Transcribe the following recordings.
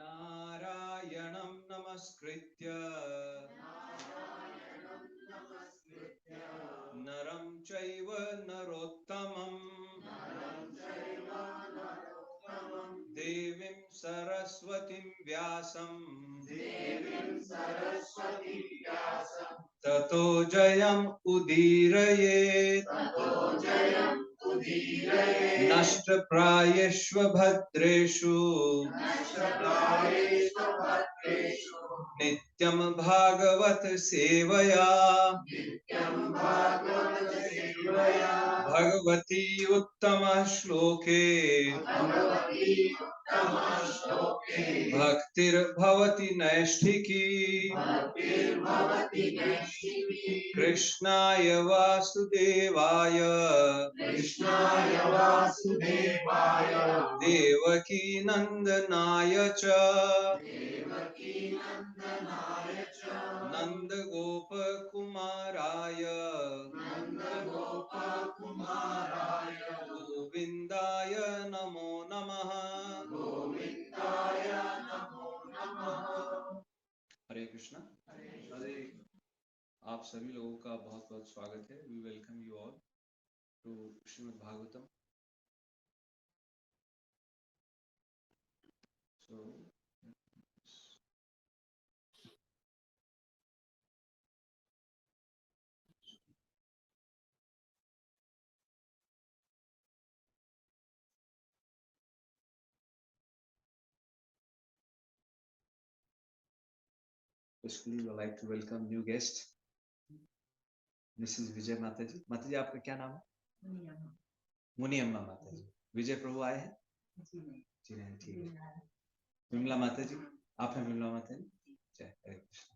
Narayanam namaskritya Naram chaiva narottamam Devim saraswatim vyasam Tato jayam udirayet Nashta prayeshva bhadreshu Nityam bhagavat sevaya Bhagavati uttama shloke Bhaktir bhavati naishtiki Krishnaya vasudevaya Devaki nandanaya cha Nanda gopa kumaraya Govindaya namo namaha हरे कृष्णा हरे आप सभी लोगों का बहुत बहुत स्वागत है we welcome you all to Shrimad Bhagavatam so Basically, we would like to welcome new guest, Mrs. Vijay Mataji. Mataji, आपका क्या नाम है? मुनियम्मा माताजी. विजय प्रभु आए हैं? जी नहीं, ठीक है. विमला माताजी, आप हैं विमला माताजी? जय हरे कृष्ण.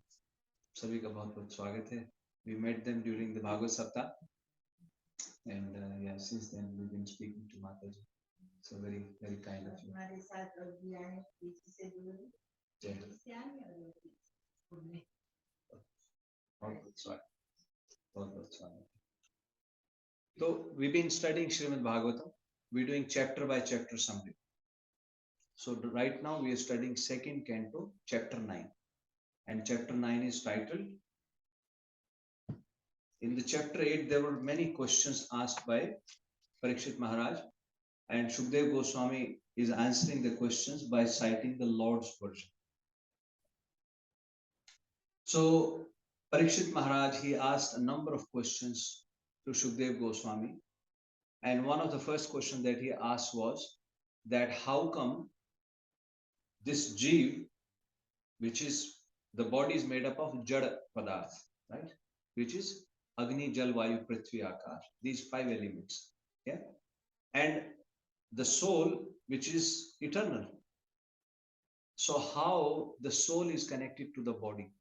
सभी का बहुत बहुत स्वागत है. We met them during the Bhagavad Saptah, and yeah, since then we've been speaking to Mataji. So very very kind of you. हमारे साथ और भी आए पीछे से दूर. जय हरे. So we've been studying Śrīmad-Bhāgavatam. We're doing chapter by chapter summary. So right now we are studying second canto, chapter 9, and chapter 9 is titled. In the chapter 8 there were many questions asked by Parikshit Maharaj, and Shukdev Goswami is answering the questions by citing the Lord's version. So Parikshit Maharaj, he asked a number of questions to Shukdev Goswami, and one of the first questions that he asked was that how come this jeev, which is the body is made up of jada padarth, right, which is agni, jal, vayu, prithvi, akash, these 5 elements, yeah, and the soul which is eternal. So how the soul is connected to the body?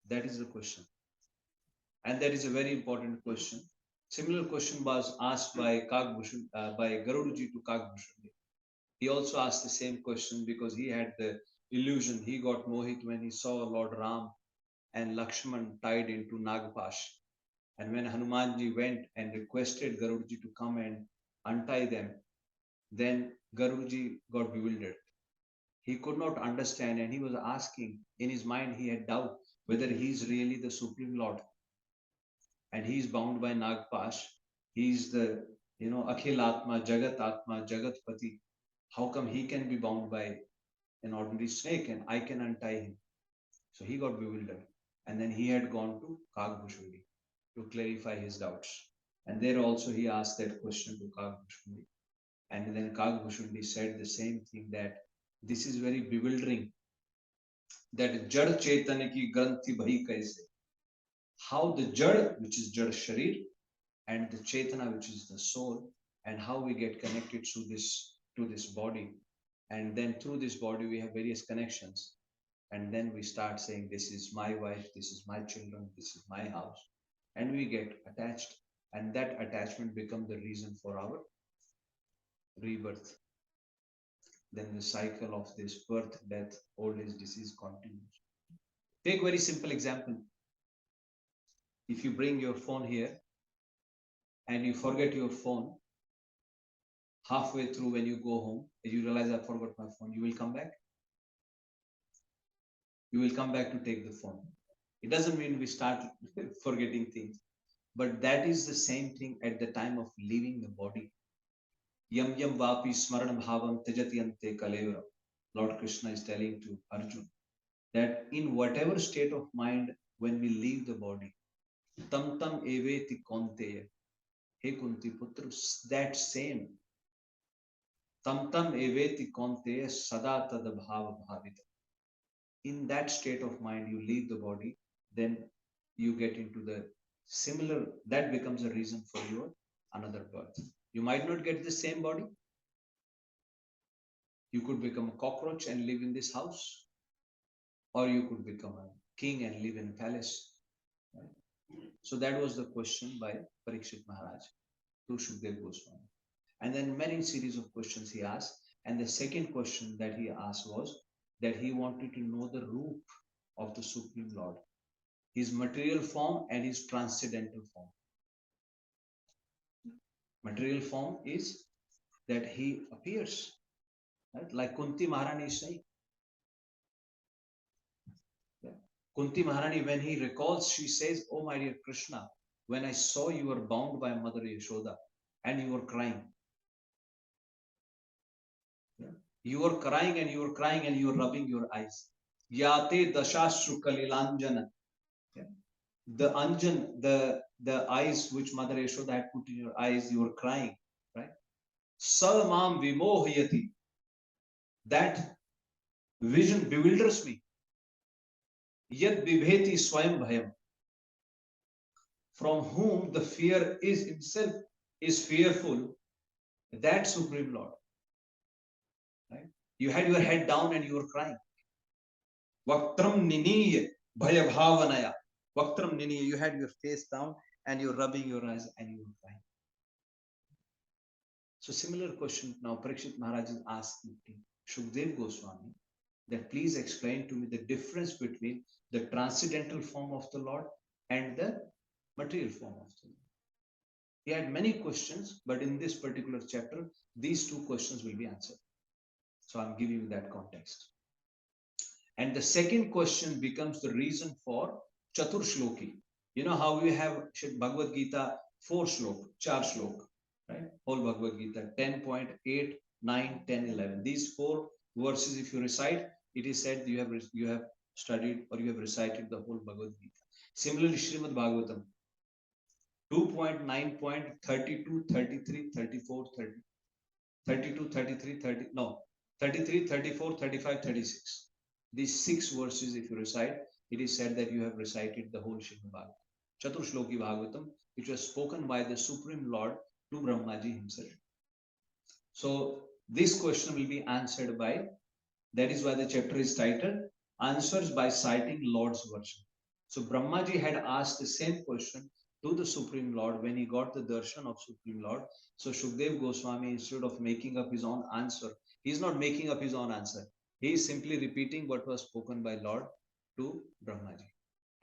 That is the question. And that is a very important question. Similar question was asked by by Garudaji to Kagbhushan. He also asked the same question because he had the illusion. He got mohit when he saw Lord Ram and Lakshman tied into Nagpash. And when Hanumanji went and requested Garudaji to come and untie them, then Garudaji got bewildered. He could not understand, and he was asking, in his mind he had doubt whether he is really the Supreme Lord. And he is bound by Nagpash. He is the, Akhil Atma, Jagat Atma, Jagatpati. How come he can be bound by an ordinary snake and I can untie him? So he got bewildered. And then he had gone to Kagbhushan to clarify his doubts. And there also he asked that question to Kagbhushan. And then Kagbhushan said the same thing, that this is very bewildering, that Jad Chaitanya ki Granthi bhai kaise. How the Jad, which is Jad Sharir, and the Chaitanya, which is the soul, and how we get connected to this body. And then through this body, we have various connections. And then we start saying, this is my wife, this is my children, this is my house. And we get attached. And that attachment becomes the reason for our rebirth. Then the cycle of this birth, death, old age, disease continues. Take a very simple example. If you bring your phone here and you forget your phone, halfway through when you go home, you realize I forgot my phone, you will come back. You will come back to take the phone. It doesn't mean we start forgetting things, but that is the same thing at the time of leaving the body. Yam yam vapi smaran bhavam tejati ante kalevaram. Lord Krishna is telling to Arjuna that in whatever state of mind when we leave the body, tam tam eveti konteya, he kunti putra, that same tam tam eveti konteya sada tad bhava bhavita. In that state of mind, you leave the body, then you get into the similar, that becomes a reason for your another birth. You might not get the same body. You could become a cockroach and live in this house, or you could become a king and live in a palace. Right? So that was the question by Parikshit Maharaj to Shukdev Goswami. And then many series of questions he asked. And the second question that he asked was that he wanted to know the root of the Supreme Lord, his material form and his transcendental form. Material form is that he appears, right? Like Kunti Maharani is saying. Yeah. Kunti Maharani, when he recalls, she says, "Oh my dear Krishna, when I saw you were bound by Mother Yashoda and you were crying." Yeah. You were crying and you were crying and you were rubbing your eyes. Yate dashashru kalilanjana. Yeah. The anjan, the eyes which Mother Yashoda had put in your eyes, you were crying, right? Salmam vimohyati. That vision bewilders me. Yad bibheti swayam bhayam. From whom the fear is himself is fearful, that Supreme Lord. Right? You had your head down and you were crying. Vaktram niniya bhaya bhavanaya. Vaktram niniya, you had your face down and you're rubbing your eyes and you were crying. So similar question now Parikshit Maharaj is asking Shukdev Goswami that please explain to me the difference between the transcendental form of the Lord and the material form of the Lord. He had many questions, but in this particular chapter, these two questions will be answered. So I'm giving you that context. And the second question becomes the reason for Chatur Shloki. You know how we have Bhagavad Gita 4 shlok, 4 shlok, right? Whole Bhagavad Gita 10.8, 9, 10, 11. These 4 verses, if you recite, it is said you have studied or you have recited the whole Bhagavad Gita. Similarly, Śrīmad-Bhāgavatam 2.9, 32, 33, 34, 30, 32, 33, 30, no, 33, 34, 35, 36. These 6 verses, if you recite, it is said that you have recited the whole Śrīmad-Bhāgavatam. Chatur Shloki Bhagavatam, which was spoken by the Supreme Lord to Brahmaji himself. So this question will be answered by, that is why the chapter is titled Answers by Citing Lord's Version. So Brahmaji had asked the same question to the Supreme Lord when he got the darshan of Supreme Lord. So Shukdev Goswami, instead of making up his own answer, he is not making up his own answer. He is simply repeating what was spoken by Lord to Brahmaji.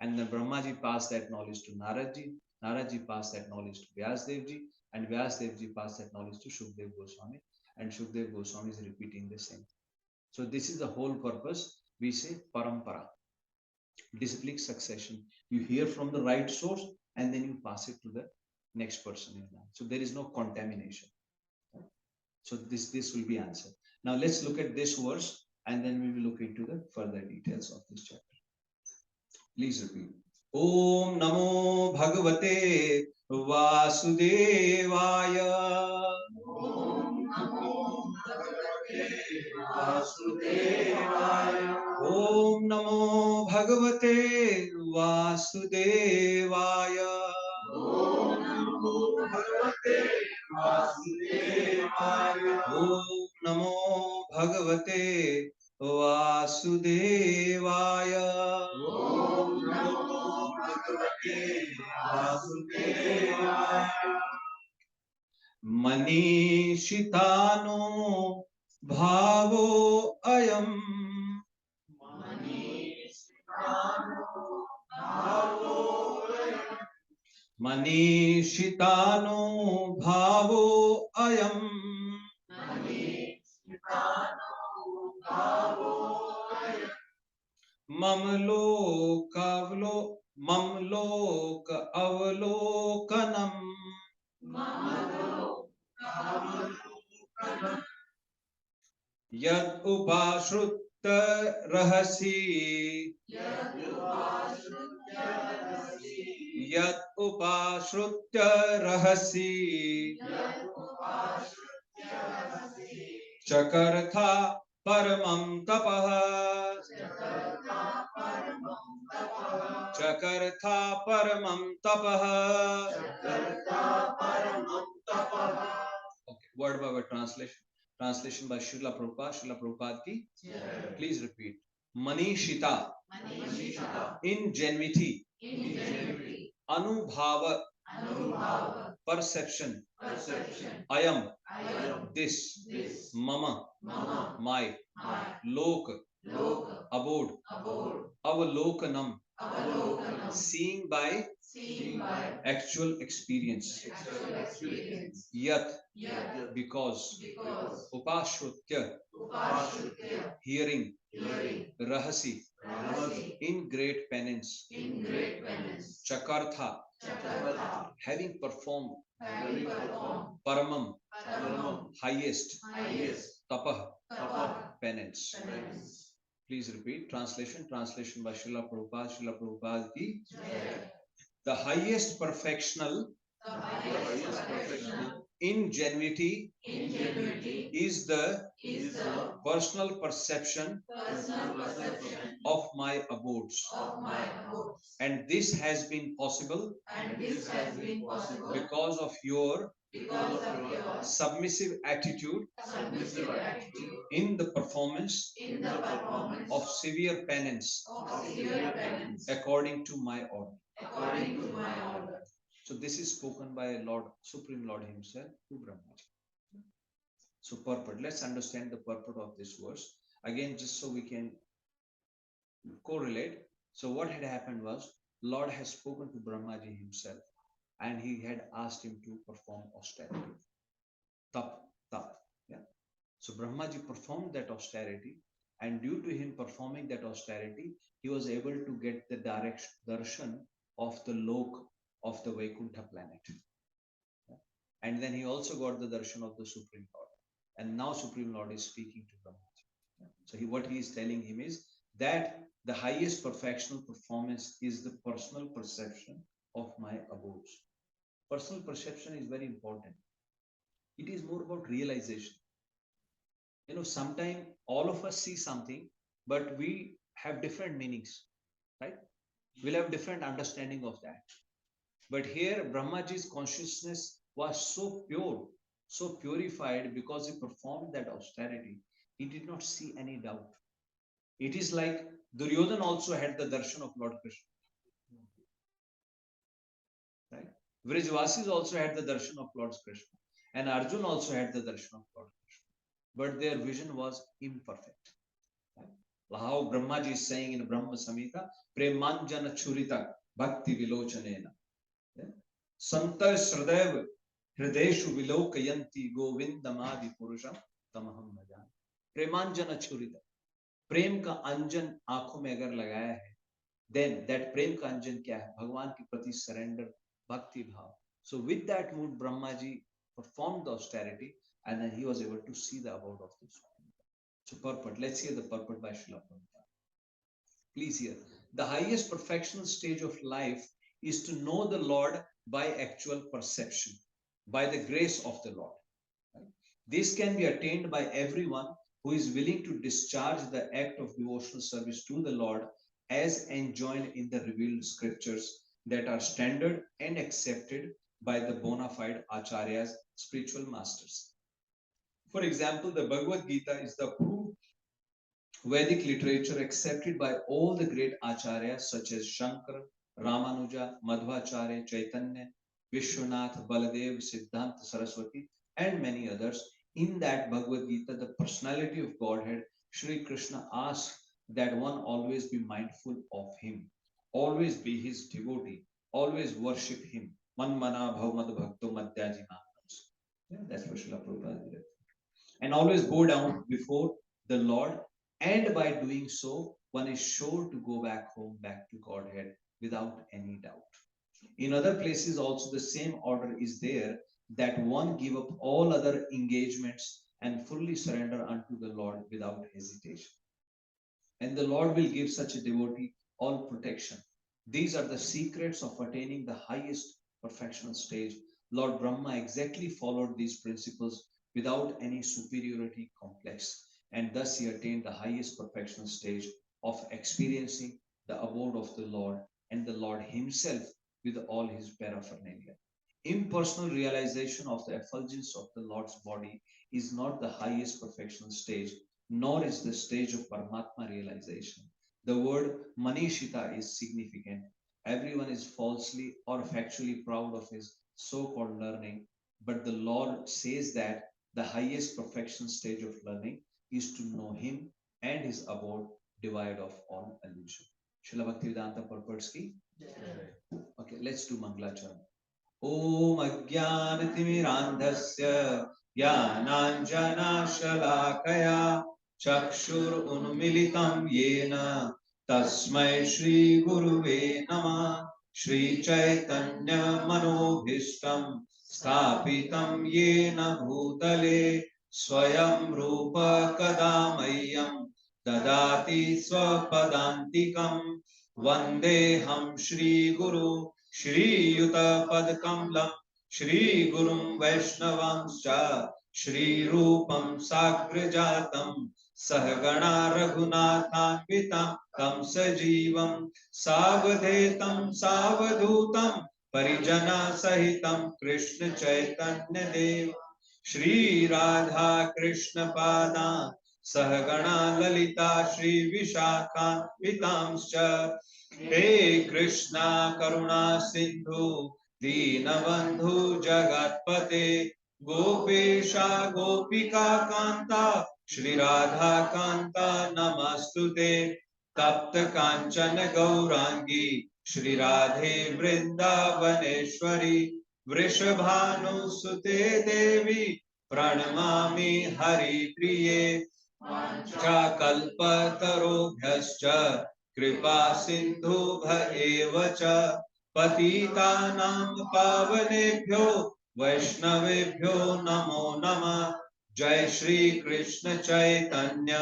And then Brahmaji passed that knowledge to Naradji. Naradji passed that knowledge to Vyasdevji. And Vyasdevji passed that knowledge to Shukdev Goswami. And Shukdev Goswami is repeating the same. So this is the whole purpose. We say parampara, disciplic succession. You hear from the right source and then you pass it to the next person in line. So there is no contamination. So this will be answered. Now let's look at this verse and then we will look into the further details of this chapter. Please repeat. Om Namo Bhagavate Vasudevaya. Om Namo Bhagavate Vasudevaya. Om Namo Bhagavate Vasudevaya. Om Namo Bhagavate Vasudevaya. Om Namo Bhagavate Vasudevaya. Om Namo Bhagavate Vasudevaya. Manishitano bhavo ayam. Manishitano bhavo ayam. Manishitano bhavo ayam. mamlok avlokanam yad upashrutta rahasi yad upashrutta rahasi chakartha paramam tapah chakartha paramam tapah. Okay, word by word translation. Translation by Srila Prabhupada. Srila Prabhupada ki. Please repeat. Manishita. Ingenuity. Anubhava. Perception. Ayam. This. Mama. My. Lok. Abode. Avalokanam. Seeing by actual experience. Yat. Because. Upashrutya. Hearing. Rahasi. In great penance. Chakartha. Having performed. Paramam. Highest. Tapah. Penance. Please repeat. Translation. Translation by Srila Prabhupada. Srila Prabhupada ki. The highest perfectional ingenuity is the personal perception of my abodes. And this has been possible because of your submissive attitude in the performance of severe penance according to my order. So this is spoken by Lord, Supreme Lord himself to Brahma. So purport. Let's understand the purport of this verse. Again, just so we can correlate. So what had happened was, Lord has spoken to Brahmaji himself and he had asked him to perform austerity. Tap. Yeah. So Brahmaji performed that austerity, and due to him performing that austerity, he was able to get the direct darshan of the lok of the Vaikuntha planet. Yeah. And then he also got the darshan of the Supreme Lord. And now Supreme Lord is speaking to Brahmaji. Yeah. So what he is telling him is that the highest perfectional performance is the personal perception of my abodes. Personal perception is very important. It is more about realization. You know, sometimes all of us see something, but we have different meanings, right? We'll have different understanding of that. But here, Brahmaji's consciousness was so pure, so purified, because he performed that austerity. He did not see any doubt. It is like Duryodhana also had the darshan of Lord Krishna. Right? Vrijvasis also had the darshan of Lord Krishna. And Arjun also had the darshan of Lord Krishna. But their vision was imperfect. Right? How Brahmaji is saying in Brahma Samhita, Premanjana Churita Bhakti Vilochanena. Santa Sradev Hrideshu Vilokayanti Govindamadi Purusham Tamaham Bhajan. Premanjana Churita. प्रेम का अंजन आंखों में अगर लगाया है, then that प्रेम का अंजन क्या है? भगवान के प्रति surrender, bhakti bhav. So with that mood, Brahmaji performed the austerity, and then he was able to see the abode of this. So purport. Let's hear the purport by Srila Prabhupada. Please hear. The highest perfectional stage of life is to know the Lord by actual perception, by the grace of the Lord. Right? This can be attained by everyone who is willing to discharge the act of devotional service to the Lord as enjoined in the revealed scriptures that are standard and accepted by the bona fide acharyas, spiritual masters. For example, the Bhagavad Gita is the approved Vedic literature accepted by all the great acharyas such as Shankara, Ramanuja, Madhvacharya, Chaitanya, Vishwanath, Baladev, Siddhanta Saraswati, and many others. In that Bhagavad Gita, the personality of Godhead, Shri Krishna asks that one always be mindful of him, always be his devotee, always worship him. Man mana bhavmad bhakto madhyaji manams. That's what Srila Prabhupada did. And always bow down before the Lord, and by doing so, one is sure to go back home, back to Godhead without any doubt. In other places also the same order is there, that one give up all other engagements and fully surrender unto the Lord without hesitation. And the Lord will give such a devotee all protection. These are the secrets of attaining the highest perfectional stage. Lord Brahma exactly followed these principles without any superiority complex, and thus he attained the highest perfectional stage of experiencing the abode of the Lord and the Lord himself with all his paraphernalia. Impersonal realization of the effulgence of the Lord's body is not the highest perfectional stage, nor is the stage of Paramatma realization. The word Manishita is significant. Everyone is falsely or factually proud of his so-called learning, but the Lord says that the highest perfection stage of learning is to know him and his abode, devoid of all illusion. Srila Bhaktivedanta purports ki? Okay, let's do Manglacharan. ॐ अज्ञानतिमिरान्धस्य ज्ञानाञ्जनशलाकया चक्षुरुन्मिलितं येन तस्मै श्रीगुरुवे नमः। श्रीचैतन्यमनोभीष्टं स्थापितं येन भूतले स्वयं रूप कदा मह्यं ददाति स्वपदान्तिकं। वन्देऽहं श्रीगुरु श्रीयुतपदकमलं श्रीगुरुं वैष्णवांश्च श्रीरूपं साग्रजातं सहगणा रघुनाथान्वितं तं सजीवं सावधेतं सावधूतं परिजनसहितं कृष्ण चैतन्य देव श्रीराधा कृष्ण पादान् सहगणा ललिता श्रीविशाखान्वितांश्च। हे कृष्णा करुणा सिंधु दीनबंधु जगत्पते गोपेशा गोपिका कांता श्री राधा कांता नमस्तुते। तप्त कांचन गौरांगी श्री राधे वृंदावनेश्वरी वृषभानुसुते देवी प्रणमामि हरिप्रिये। कल्पतरुभ्यश्च कृपा सिन्धुभ्य एव च पतितानां पावनेभ्यो वैष्णवेभ्यो नमो नमः। जय श्री कृष्ण चैतन्य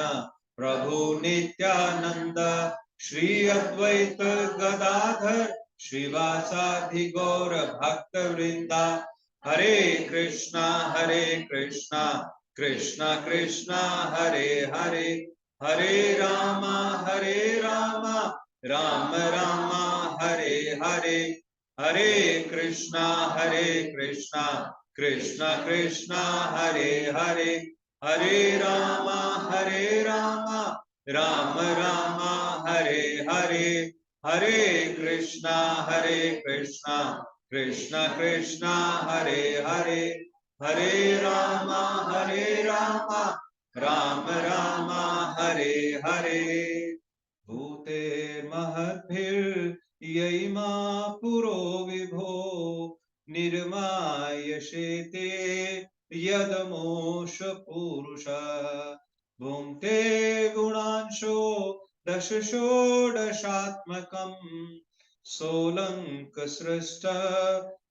प्रभु नित्यानंद श्री अद्वैत गदाधर श्रीवासादि गौर भक्त वृंदा। हरे कृष्णा कृष्णा कृष्णा हरे हरे हरे राम राम राम हरे हरे। हरे कृष्णा कृष्णा कृष्णा हरे हरे हरे राम राम राम हरे हरे। हरे कृष्णा कृष्णा कृष्णा हरे हरे हरे राम राम राम हरे हरे। भूते महद्भिर्यैमा पुरो विभो निर्मायशेते यदमोष पुरुष भुङ्क्ते गुणांशो दश षोडशात्मकम् सोलङ्कसृष्ट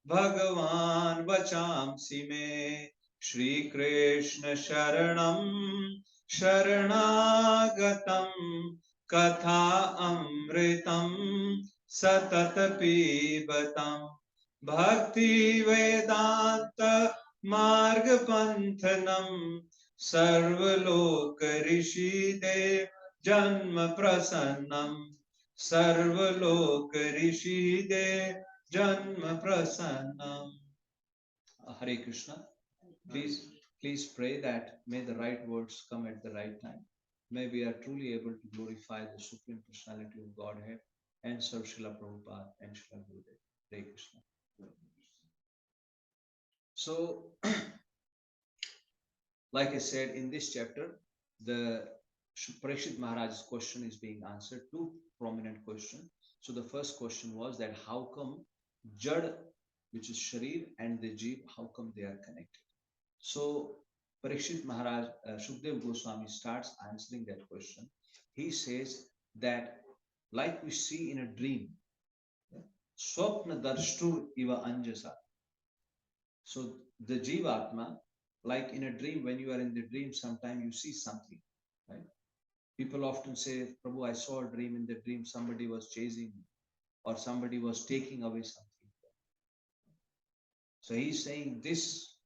भगवान् वचांसि मे। श्री कृष्ण शरणागतं कथा अमृतं सतत पीबतं भक्ति वेदांत मार्ग पंथनं सर्वलोक ऋषिदेव जन्म प्रसन्नं सर्वलोक ऋषिदेव जन्म प्रसन्नं। Hare Krishna. Please pray that may the right words come at the right time. May we are truly able to glorify the Supreme Personality of Godhead and serve Srila Prabhupada and Srila Gurudev. Hare Krishna. So, like I said, in this chapter, the Parikshit Maharaj's question is being answered. Two prominent questions. So the first question was that how come Jad, which is Sharir, and the Jeev, how come they are connected? So Parikshit Maharaj, Shukdev Goswami starts answering that question. He says that like we see in a dream, Swapna Darshtur Iva Anjasa. So the Jivatma, like in a dream, when you are in the dream, sometimes you see something, right? People often say, Prabhu, I saw a dream. In the dream, somebody was chasing me or somebody was taking away something. So he's saying this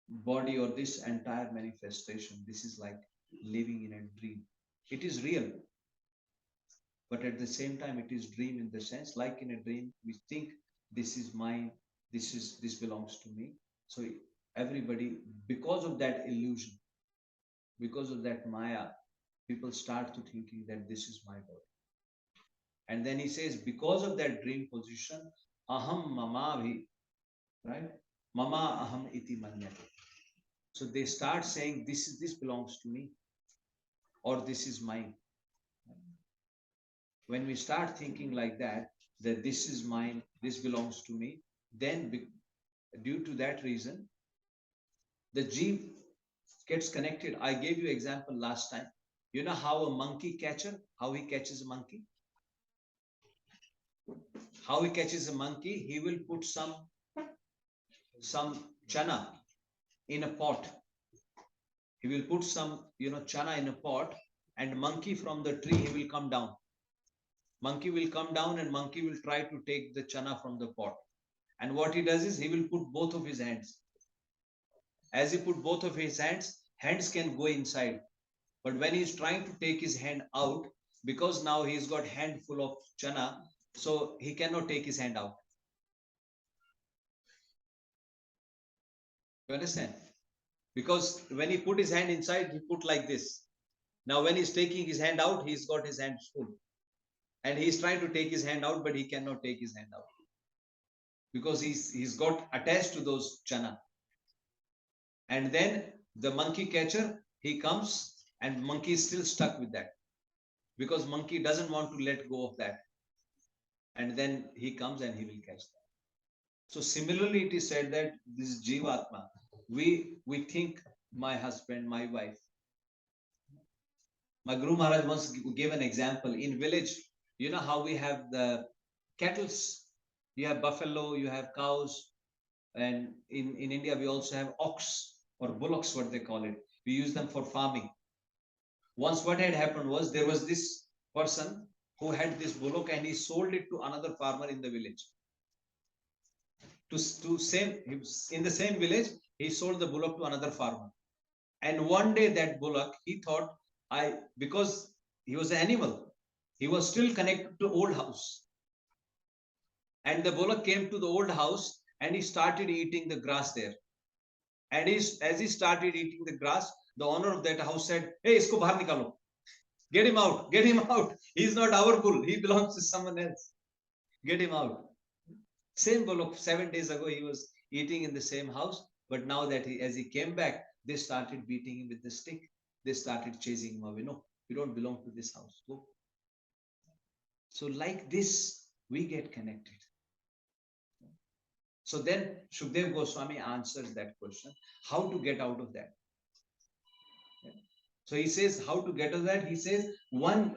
body or this entire manifestation, this is like living in a dream. It is real, but at the same time, it is dream in the sense, like in a dream, we think this is mine, this belongs to me. So everybody, because of that illusion, because of that maya, people start to thinking that this is my body. And then he says, because of that dream position, aham mama bhi, right? Mama aham iti manyate. So they start saying, this belongs to me, or this is mine. When we start thinking like that this is mine, this belongs to me, then due to that reason, the jeev gets connected. I gave you example last time. You know how a monkey catcher, how he catches a monkey? How he catches a monkey? He will put some chana in a pot. He will put some, chana in a pot, and monkey from the tree, he will come down. Monkey will come down and monkey will try to take the chana from the pot. And what he does is he will put both of his hands. As he put both of his hands can go inside. But when he is trying to take his hand out, because now he's got hand full of chana, so he cannot take his hand out. You understand? Because when he put his hand inside, he put like this. Now when he's taking his hand out, he's got his hand full. And he's trying to take his hand out, but he cannot take his hand out. Because he's got attached to those chana. And then the monkey catcher, he comes and monkey is still stuck with that. Because monkey doesn't want to let go of that. And then he comes and he will catch that. So similarly, it is said that this Jivatma, we think my husband, my wife. My Guru Maharaj once gave an example. In village, you know how we have the cattle, you have buffalo, you have cows, and in India we also have ox or bullocks, what they call it. We use them for farming. Once what had happened was, there was this person who had this bullock and he sold it to another farmer in the village. In the same village, he sold the bullock to another farmer. And one day that bullock, he thought, because he was an animal, he was still connected to old house. And the bullock came to the old house and he started eating the grass there. And as he started eating the grass, the owner of that house said, "Hey, isko bahar nikalo. Get him out. Get him out. He's not our bull. He belongs to someone else. Get him out." Same bullock, 7 days ago, he was eating in the same house. But now that as he came back, they started beating him with the stick. They started chasing him away. No, you don't belong to this house. Go. So like this, we get connected. So then Shukdev Goswami answers that question, how to get out of that. So he says, how to get out of that? He says, when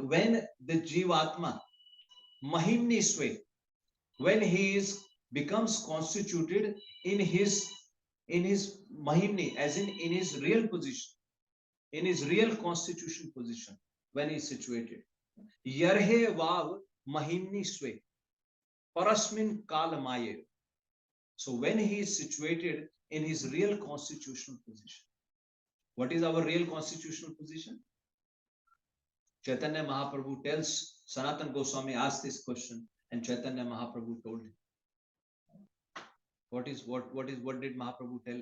the Jivatma, Mahimni Swe, when he becomes constituted in his Mahimni, as in his real position, in his real constitution position, when he is situated. Yarhe Vav Mahimni Swe, Parasmin Kalamaye. So when he is situated in his real constitutional position. What is our real constitutional position? Chaitanya Mahaprabhu tells, Sanatana Goswami asked this question and Chaitanya Mahaprabhu told him. What did Mahaprabhu tell?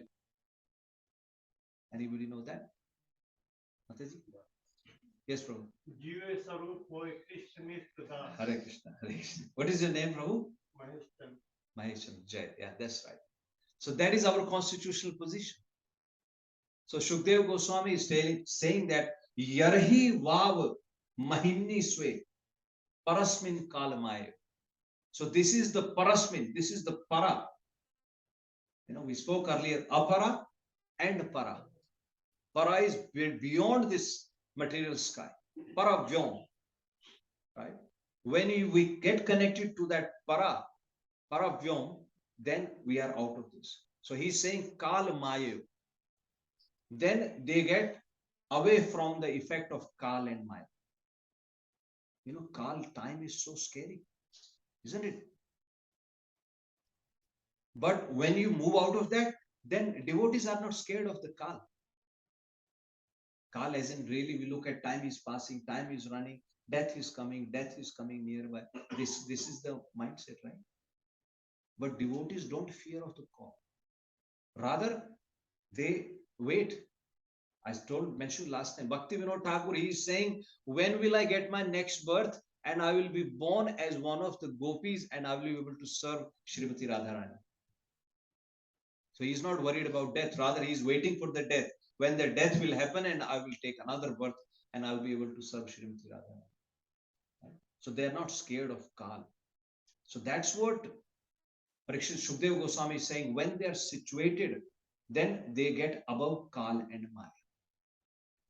Anybody know that? Mataji? Yes, Prabhu. Hare Krishna, Hare Krishna. What is your name, Prabhu? Mahesham Jai. Yeah, that's right. So that is our constitutional position. So Shukdev Goswami is saying that Yarhi Vav Mahimni Swe Parasmin Kalamaya. So this is the Parasmin, this is the Para. We spoke earlier, Apara and Para. Para is beyond this material sky. Para Vyom. right? When we get connected to that paravyom, then we are out of this. So he's saying kal maya. Then they get away from the effect of kal and maya. You know, kal, time is so scary, isn't it? But when you move out of that, then devotees are not scared of the kal. Kal, as in really, we look at time is passing, time is running, death is coming nearby. This is the mindset, right? But devotees don't fear of the call. Rather, they wait. I mentioned last time, Bhakti Vinod Thakur, he is saying, when will I get my next birth? And I will be born as one of the gopis and I will be able to serve Srimati Radharani. So he's not worried about death. Rather, he's waiting for the death. When the death will happen and I will take another birth and I will be able to serve Srimati Radharani. Right? So they're not scared of Kal. So that's what Parikshit Shukdev Goswami is saying. When they are situated, then they get above Kal and Maya.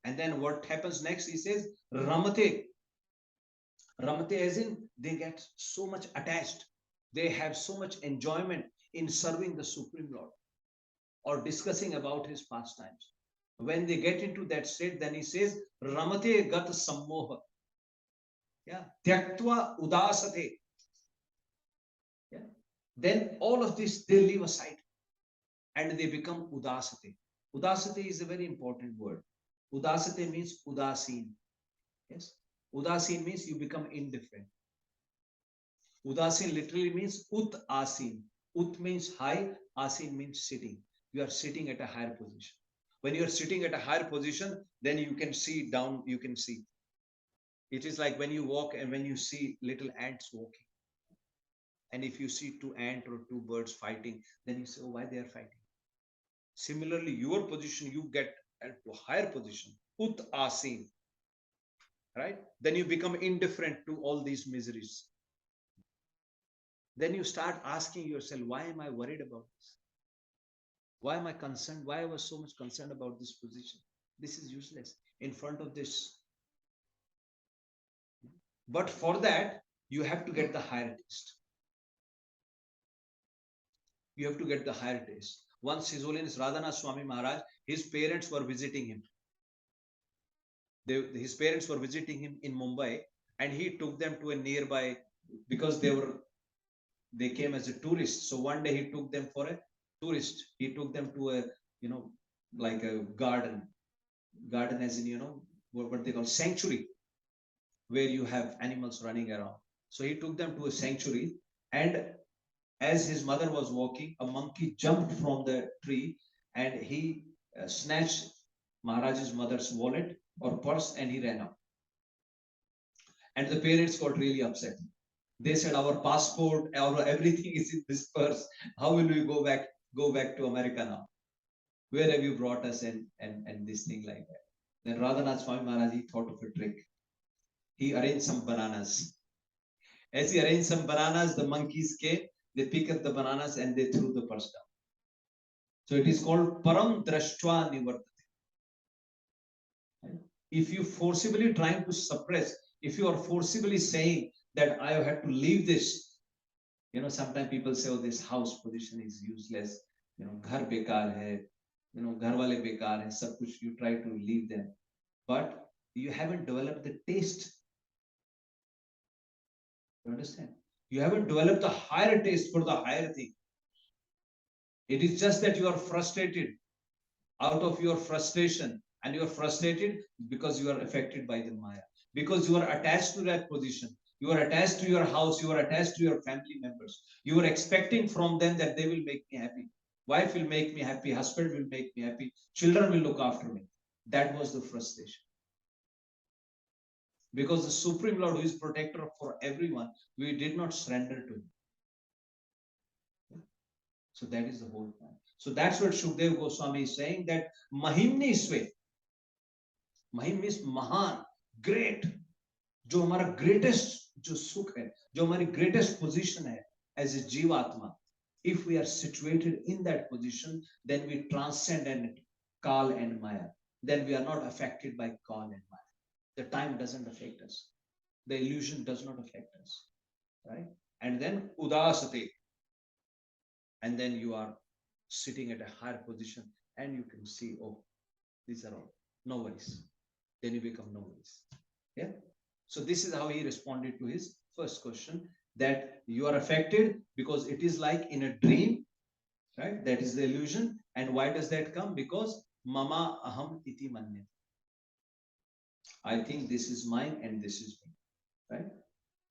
And then what happens next? He says, Ramate. Ramate as in they get so much attached. They have so much enjoyment in serving the Supreme Lord or discussing about his pastimes. When they get into that state, then he says, Ramate gat sammoha. Yeah. Tyaktva udasate. Yeah. Then all of this they leave aside and they become udasate. Udasate is a very important word. Udasate means udasin. Yes. Udasin means you become indifferent. Udasin literally means ut asin. Ut means high, asin means sitting. You are sitting at a higher position. When you are sitting at a higher position, then you can see down, you can see. It is like when you walk and when you see little ants walking. And if you see two ants or two birds fighting, then you say, oh, why they are fighting? Similarly, your position, you get to a higher position. Ut asin. Right? Then you become indifferent to all these miseries. Then you start asking yourself, why am I worried about this? Why am I concerned? Why I was so much concerned about this position? This is useless in front of this. But for that, you have to get the higher taste. You have to get the higher taste. Once His Holiness Radhanath Swami Maharaj, his parents were visiting him. His parents were visiting him in Mumbai, and he took them to a nearby, because they came as a tourist. So one day he took them for a tourist. He took them to a, like a garden as in, what they call sanctuary, where you have animals running around. So he took them to a sanctuary, and as his mother was walking, a monkey jumped from the tree and he snatched Maharaj's mother's wallet or purse and he ran out. And the parents got really upset. They said, our passport, our everything is in this purse. How will we go back to America now? Where have you brought us and this thing like that? Then Radhanath Swami Maharaj, he thought of a trick. He arranged some bananas. As he arranged some bananas, the monkeys came, they picked up the bananas and they threw the purse down. So it is called Param Drashtva Nivartate. If you forcibly trying to suppress, if you are forcibly saying that I have to leave this, sometimes people say, oh, this house position is useless, ghar bekar hai, ghar wale bekar hai, sab kuch, you try to leave them. But you haven't developed the taste. You understand? You haven't developed the higher taste for the higher thing. It is just that you are frustrated. Out of your frustration, and you are frustrated because you are affected by the Maya. Because you are attached to that position. You are attached to your house. You are attached to your family members. You are expecting from them that they will make me happy. Wife will make me happy. Husband will make me happy. Children will look after me. That was the frustration. Because the Supreme Lord, who is protector for everyone, we did not surrender to him. So that is the whole point. So that's what Shukdev Goswami is saying, that Mahimni Swe. Mahim means Mahan, great. जो हमारा greatest जो सुख है, जो हमारी greatest position है as a Jivatma. If we are situated in that position, then we transcend and Kal and Maya. Then we are not affected by Kal and Maya. The time doesn't affect us. the illusion does not affect us, right? And then udasate, and then you are sitting at a higher position and you can see, oh, these are all, no worries. Then you become no worries. Yeah. So this is how he responded to his first question, that you are affected because it is like in a dream, right? That is the illusion. And why does that come? Because mama aham iti manya. I think this is mine and this is me, right?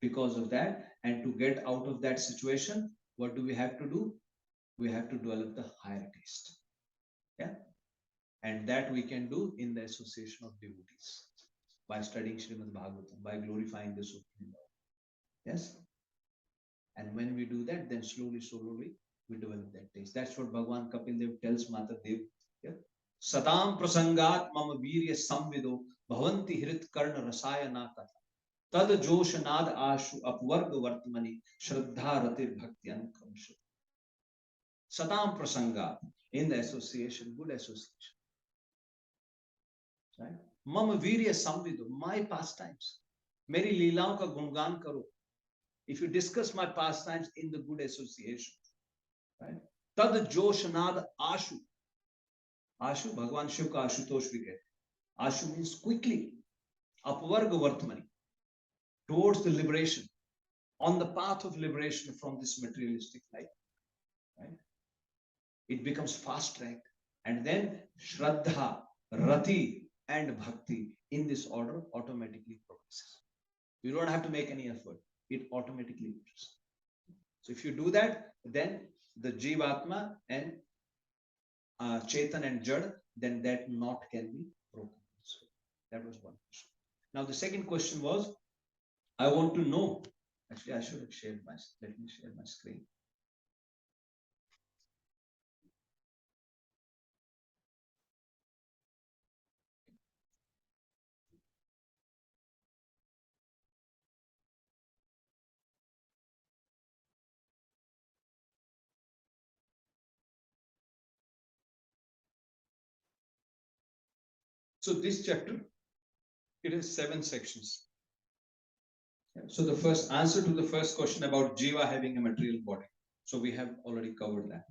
Because of that, and to get out of that situation, what do we have to do? We have to develop the higher taste. Yeah. And that we can do in the association of devotees by studying Śrīmad-Bhāgavatam, by glorifying the Supreme Lord. Yes. And when we do that, then slowly we develop that taste. That's what Bhagavan Kapil Dev tells Mata Dev. Yeah. Satam prasangat mama virya samvido bhavanti hrit karna rasayana katha tad joshanad ashu apvarga vartmani shraddha ratir bhakti ankamshu. Satam prasangat, in the association, good association. Right? Mama virya samvido, my pastimes. Meri leelaon ka gungan karo. If you discuss my pastimes in the good association, right? Tad joshanad ashu. Ashu, Bhagavan Shiv ka Ashutosh we get. Ashu means quickly. Apvarga vartmani. Towards the liberation. On the path of liberation from this materialistic life. Right? It becomes fast tracked. And then Shraddha, Rati, and Bhakti in this order automatically progresses. You don't have to make any effort. It automatically goes. So if you do that, then the Jivatma and Chetan and Jad, then that knot can be broken. So that was one question. Now the second question was, I want to know. Actually, I should have shared my. Let me share my screen. So this chapter, it has 7 sections. So the first answer to the first question about Jiva having a material body. So we have already covered that.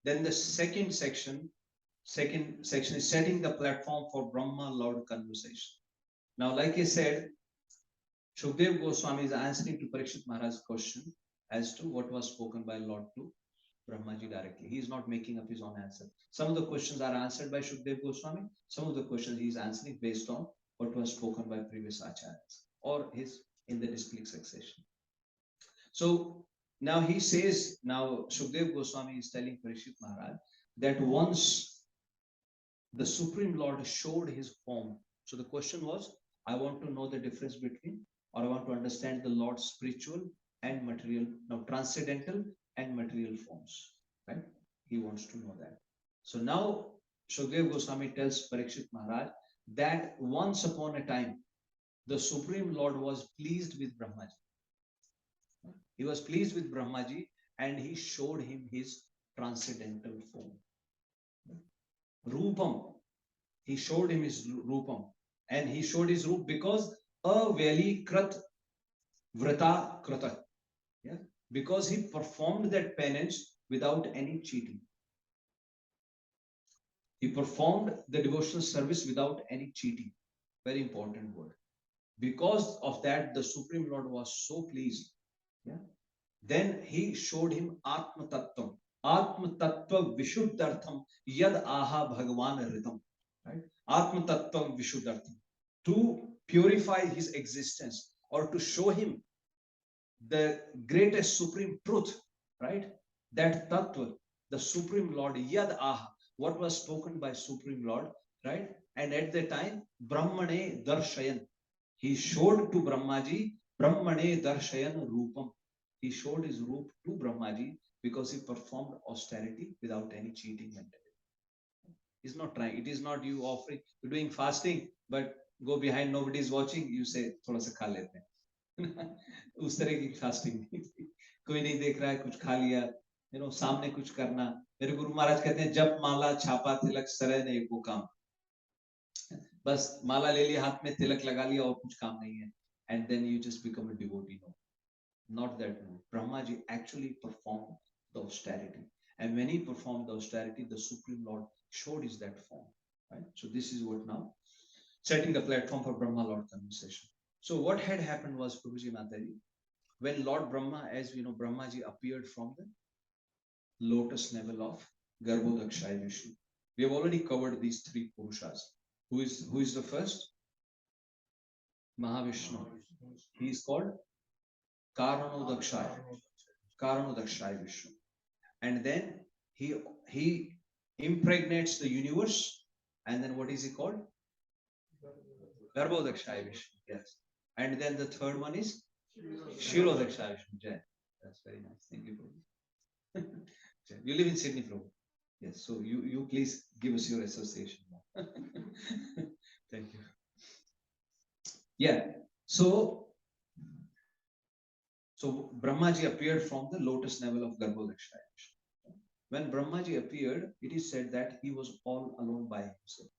Then the second section is setting the platform for Brahma Lord conversation. Now, like I said, Shukdev Goswami is answering to Parikshit Maharaj's question as to what was spoken by Lord to Brahmaji directly. He is not making up his own answer. Some of the questions are answered by Shukdev Goswami. Some of the questions he is answering based on what was spoken by previous acharyas or his in the disciplic succession. So now he says, now Shukdev Goswami is telling Parikshit Maharaj that once the Supreme Lord showed his form. So the question was, I want to know the difference between, or I want to understand the Lord's spiritual and material, now transcendental and material forms, right? He wants to know that. So now Shukdev Goswami tells Parikshit Maharaj that once upon a time, the Supreme Lord was pleased with Brahmaji. He was pleased with Brahmaji and he showed him his transcendental form. Rupam. He showed him his Rupam. And he showed his Rup because aveli krat vrata krata. Yeah? Because he performed that penance without any cheating. He performed the devotional service without any cheating. Very important word. Because of that, the Supreme Lord was so pleased. Yeah? Then he showed him Atma Tattvam. Atma Tattva Vishuddhartham Yad Aha Bhagavan Ritam. Right? Atma Tattvam Vishuddhartham. To purify his existence or to show him the greatest supreme truth, right? That Tattva, the Supreme Lord, Yad Aha, what was spoken by Supreme Lord, right? And at the time, Brahmane Darshayan. He showed to Brahmaji, Brahmane Darshayan Rupam. He showed his Rup to Brahmaji because he performed austerity without any cheating mentality. He's not trying. It is not you offering, you're doing fasting, but go behind, nobody is watching, you say, thoda sa kha lete hain. Us tarah ki fasting. Koi nahi dekh raha hai, kuch kha liya, सामने कुछ करना. मेरे गुरु महाराज कहते हैं जप माला छापा तिलक सरय नहीं वो काम. बस माला ले लिया हाथ में तिलक लगा लिया और कुछ काम नहीं है. and then you just become a devotee. No, not that. No, Brahmaji actually performed the austerity, and when he performed the austerity, the Supreme Lord showed his that form. Right. So this is what now setting the platform for Brahma Lord conversation. So what had happened was, Prabhuji Mataji, when Lord Brahma, as we know, Brahmaji appeared from the lotus level of Garbhodakshaya Vishnu. We have already covered these three Purushas. Who is the first? Mahavishnu. He is called Karanodakshaya Vishnu. And then he impregnates the universe. And then what is he called? Garbhodakshaya Vishnu. Yes. And then the third one is Kshirodakshaya Vishnu. Jai. That's very nice. Thank you, Prabhu. You live in Sydney, Prabhu. Yes. So you please give us your association. Thank you. Yeah. So Brahmaji appeared from the lotus level of Garbhodakshaya Vishnu. When Brahmaji appeared, it is said that he was all alone by himself.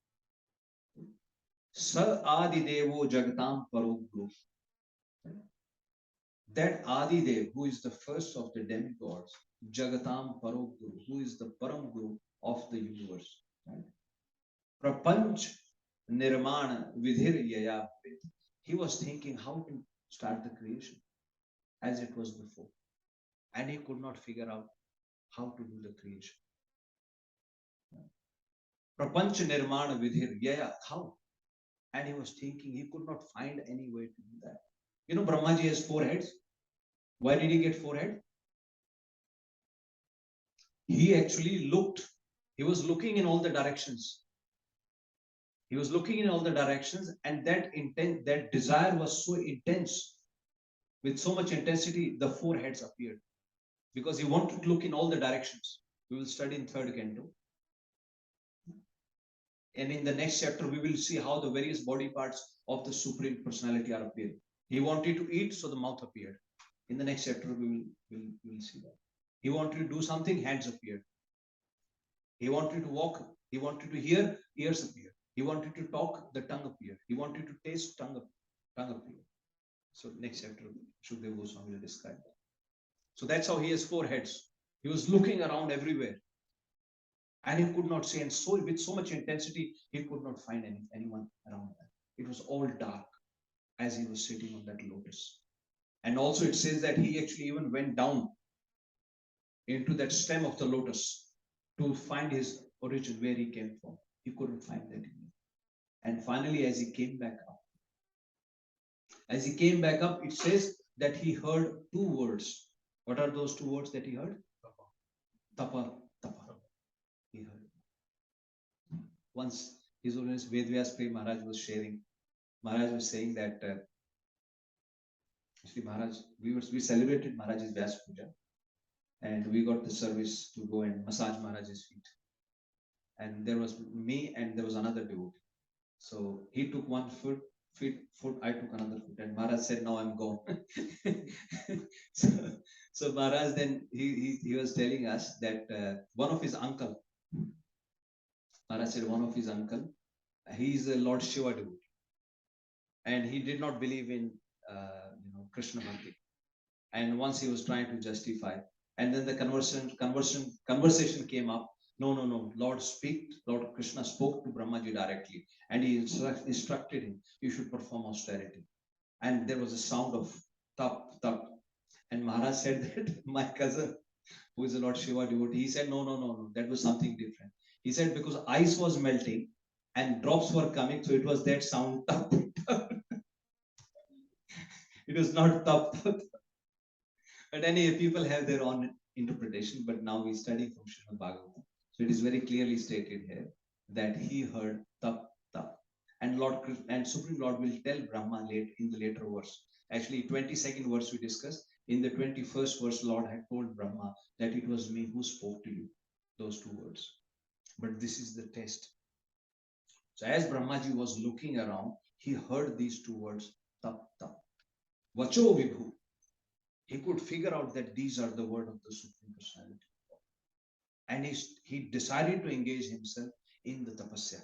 Sa Adi Devo Jagatam Paroguru. That Adi Dev, who is the first of the demigods, Jagatam Paroguru, who is the Param Guru of the universe. Right? Prapanch Nirmana Vidhir Yaya. He was thinking how to start the creation as it was before. And he could not figure out how to do the creation. Prapanch Nirmana Vidhir Yaya. How? And he was thinking he could not find any way to do that. You know, Brahmaji has 4 heads. Why did he get 4 heads? He actually looked. He was looking in all the directions. He was looking in all the directions, and that desire was so intense. With so much intensity, the 4 heads appeared. Because he wanted to look in all the directions. We will study in 3rd canto. And in the next chapter, we will see how the various body parts of the Supreme Personality are appearing. He wanted to eat, so the mouth appeared. In the next chapter, we will see that. He wanted to do something, hands appeared. He wanted to walk, he wanted to hear, ears appeared. He wanted to talk, the tongue appeared. He wanted to taste, tongue appeared. So next chapter, Shukdev Goswami will describe that. So that's how he has 4 heads. He was looking around everywhere. And he could not see, and so with so much intensity, he could not find anyone around that. It was all dark as he was sitting on that lotus. And also it says that he actually even went down into that stem of the lotus to find his origin, where he came from. He couldn't find that. And finally, as he came back up, it says that he heard 2 words. What are those 2 words that he heard? Tapa. He heard. Once His Holiness Vedvyas Prem Maharaj was sharing. Maharaj was saying that actually Maharaj, we celebrated Maharaj's Vyas Puja, and we got the service to go and massage Maharaj's feet. And there was me and there was another devotee. So he took 1 foot, I took another foot, and Maharaj said, "Now I'm gone." so Maharaj then he was telling us that one of his uncle, Maharaj said one of his uncle, he is a Lord Shiva devotee, and he did not believe in Krishna Bhakti. And once he was trying to justify, and then the conversation came up. No. Lord Krishna spoke to Brahmaji directly, and he instructed him, you should perform austerity. And there was a sound of tap. And Maharaj said that my cousin, who is a Lord Shiva devotee, he said, no, that was something different. He said, because ice was melting and drops were coming, so it was that sound, tap. It was not tap. But anyway, people have their own interpretation, but now we study from Śrīmad-Bhāgavatam. So it is very clearly stated here that he heard tap. And Supreme Lord will tell Brahma in the later verse. Actually, 22nd verse we discussed. In the 21st verse, Lord had told Brahma that it was me who spoke to you, those 2 words. But this is the test. So as Brahmaji was looking around, he heard these 2 words, tap. Vacho Vibhu. He could figure out that these are the word of the Supreme Personality. And he decided to engage himself in the tapasya.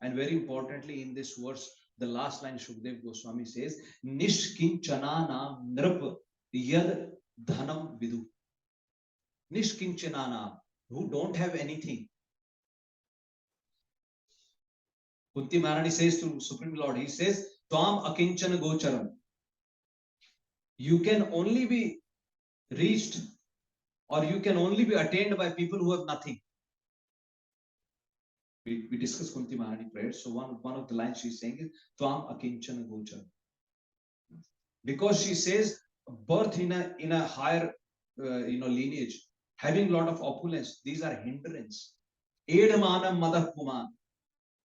And very importantly, in this verse, the last line Shukdev Goswami says, Nishkinchananam nrap yad dhanam vidu. Nishkinchananam, who don't have anything. Kunti Maharani says to Supreme Lord, he says, Tvam akinchana gocharam. You can only be reached or you can only be attained by people who have nothing. We discussed Kunti Maharani prayer. So one of the lines she's saying is Tvam akinchana gocharam. Because she says birth in a higher lineage, having a lot of opulence, these are hindrance. Edmanam madah puman.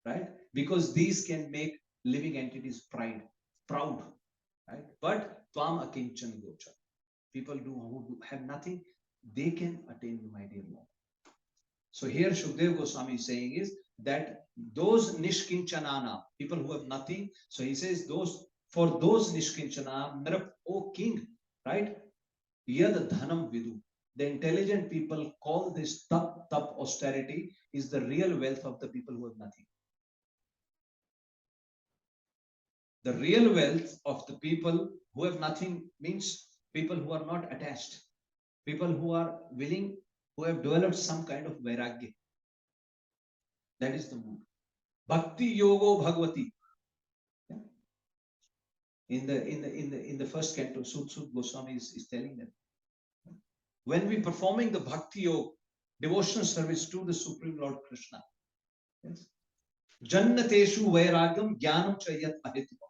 Right? Because these can make living entities proud. Right? But Tvam akinchana gocharam. People who have nothing, they can attain you, my dear Lord. So here Shukdev Goswami is saying is that those nishkinchanana, people who have nothing, so he says for those nishkinchana, nrap, O king, right? Yad dhanam vidu. The intelligent people call this tap austerity is the real wealth of the people who have nothing. The real wealth of the people who have nothing means people who are not attached, people who are willing, who have developed some kind of vairagya. That is the mood. Bhakti yogo bhagavati. Yeah. In the first canto, Sud Goswami is telling them. When we performing the bhakti yoga, devotional service to the Supreme Lord Krishna, yes, Jannateshu vairagam jnanam chayat ahitva.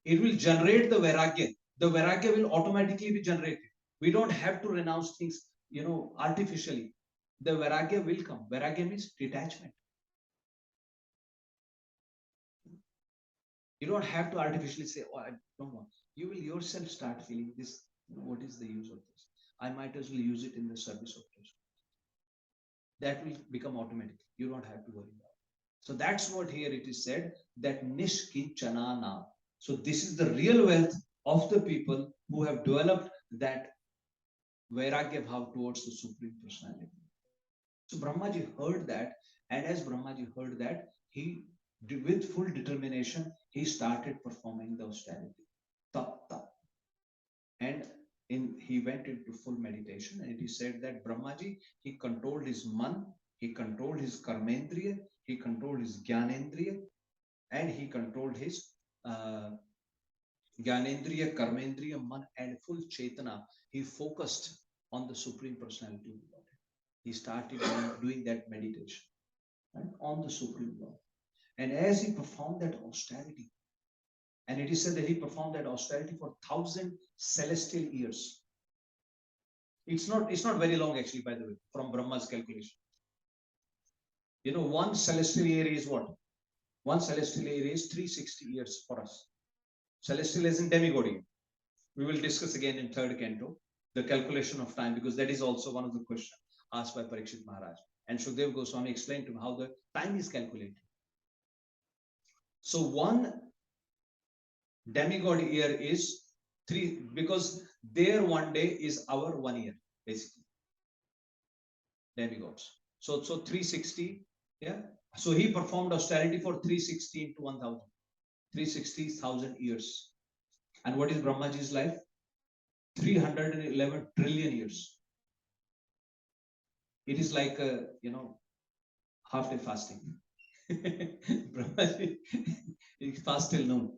It will generate the vairagya. The vairagya will automatically be generated. We don't have to renounce things, artificially. The vairagya will come. Vairagya means detachment. You don't have to artificially say, oh, I don't want. You will yourself start feeling this. What is the use of this? I might as well use it in the service of Krishna. That will become automatic. You don't have to worry about it. So that's what here it is said, that nishkinchanana. So this is the real wealth of the people who have developed that vairagya bhav towards the Supreme Personality. So Brahmaji heard that, and as Brahmaji heard that, he, with full determination, he started performing the austerity. Tap, tap. And he went into full meditation, and it is said that Brahmaji, he controlled his man, he controlled his karmendriya, he controlled his jnanendriya, and he controlled his jnanendriya, karmendriya, man, and full chetana. He focused on the Supreme Personality of God. He started doing that meditation, right, on the Supreme Lord. And as he performed that austerity, and it is said that he performed that austerity for 1,000 celestial years. It's not very long actually, by the way, from Brahma's calculation. One celestial year is what? One celestial year is 360 years for us. Celestial is in demigod year. We will discuss again in third canto the calculation of time, because that is also one of the questions asked by Parikshit Maharaj. And Shukdev Goswami explained to him how the time is calculated. So one demigod year is 3, because their one day is our 1 year, basically. Demigods. So 360, yeah. So he performed austerity for 360 into 1,000. 360,000 years. And what is Brahmaji's life? 311 trillion years. It is like half-day fasting. Brahmaji, he fast till noon,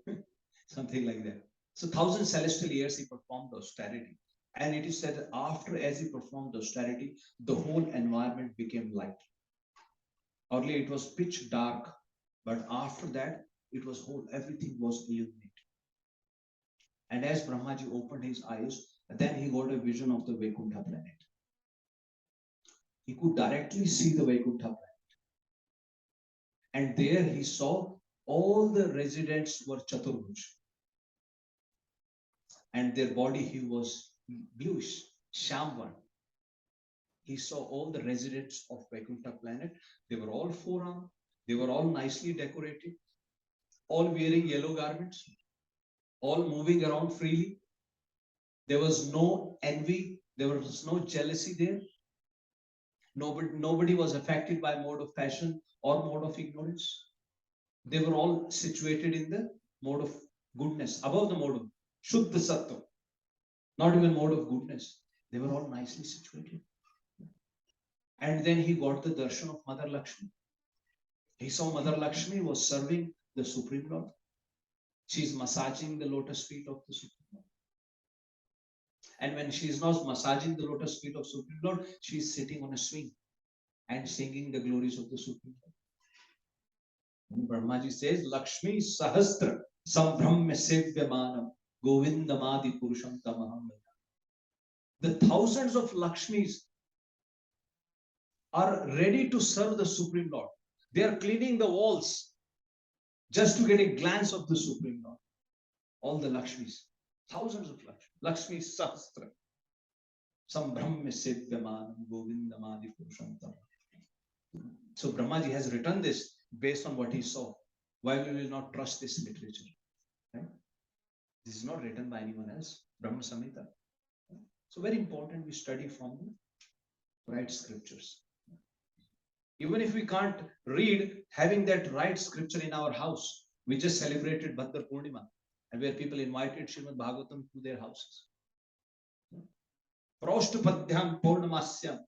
something like that. So 1,000 celestial years he performed austerity. And it is said that as he performed austerity, the whole environment became light. Earlier it was pitch dark, but after that, everything was illuminated. And as Brahmaji opened his eyes, then he got a vision of the Vaikuntha planet. He could directly see the Vaikuntha planet. And there he saw all the residents were Chaturbhuj. And their body he was bluish, Shyamvan. He saw all the residents of Vaikuntha planet. They were all four-armed. They were all nicely decorated, all wearing yellow garments, all moving around freely. There was no envy. There was no jealousy there. Nobody was affected by mode of passion or mode of ignorance. They were all situated in the mode of goodness, above the mode of Shuddha Sattva, not even mode of goodness. They were all nicely situated. And then he got the darshan of Mother Lakshmi. He saw Mother Lakshmi was serving the Supreme Lord. She's massaging the lotus feet of the Supreme Lord. And when she is not massaging the lotus feet of Supreme Lord, she is sitting on a swing and singing the glories of the Supreme Lord. And Brahmaji says, Lakshmi Sahastra Sambhramya Sevyamanam Govindamadi Purusham Tamaham. The thousands of Lakshmis are ready to serve the Supreme Lord. They are cleaning the walls just to get a glance of the Supreme Lord. All the Lakshmis, thousands of Lakshmis. Lakshmi Sahastra Sambhramya Sevyamanam Govindamadi Purusham Tamaham. So Brahmaji has written this based on what he saw. Why we will not trust this literature? Right? This is not written by anyone else. Brahma Samhita. So very important we study from the right scriptures. Even if we can't read, having that right scripture in our house. We just celebrated Bhadra Purnima, and where people invited Śrīmad-Bhāgavatam to their houses. Prashtapadhyam Purnamasyam.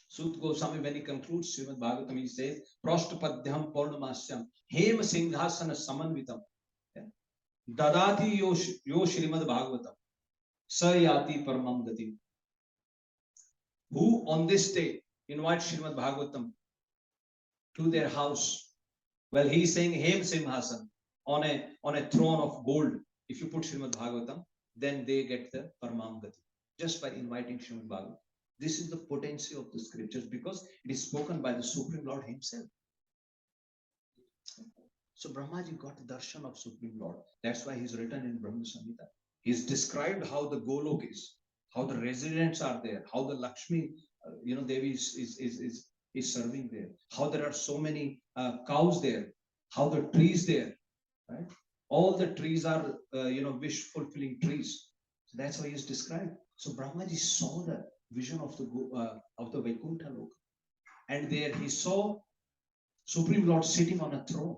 Sut Goswami, when he concludes Śrīmad-Bhāgavatam, he says, Prashtapadhyam Purnamasyam Hem Singhasana Samanvitam Dadati yo Śrīmad-Bhāgavatam Sayati Paramam Gati. Who on this day invite Śrīmad-Bhāgavatam to their house? Well, he is saying Hem Simhasan, on a throne of gold. If you put Śrīmad-Bhāgavatam, then they get the Paramam Gati just by inviting Śrīmad-Bhāgavatam. This is the potency of the scriptures because it is spoken by the Supreme Lord himself. So Brahmaji got the darshan of Supreme Lord. That's why he's written in Brahma Samhita. He's described how the Golok is, how the residents are there, how the Lakshmi, Devi is serving there, how there are so many cows there, how the trees there, right? All the trees are, wish-fulfilling trees. So that's how he is described. So Brahmaji saw the vision of the Vaikuntha Loka. And there he saw Supreme Lord sitting on a throne.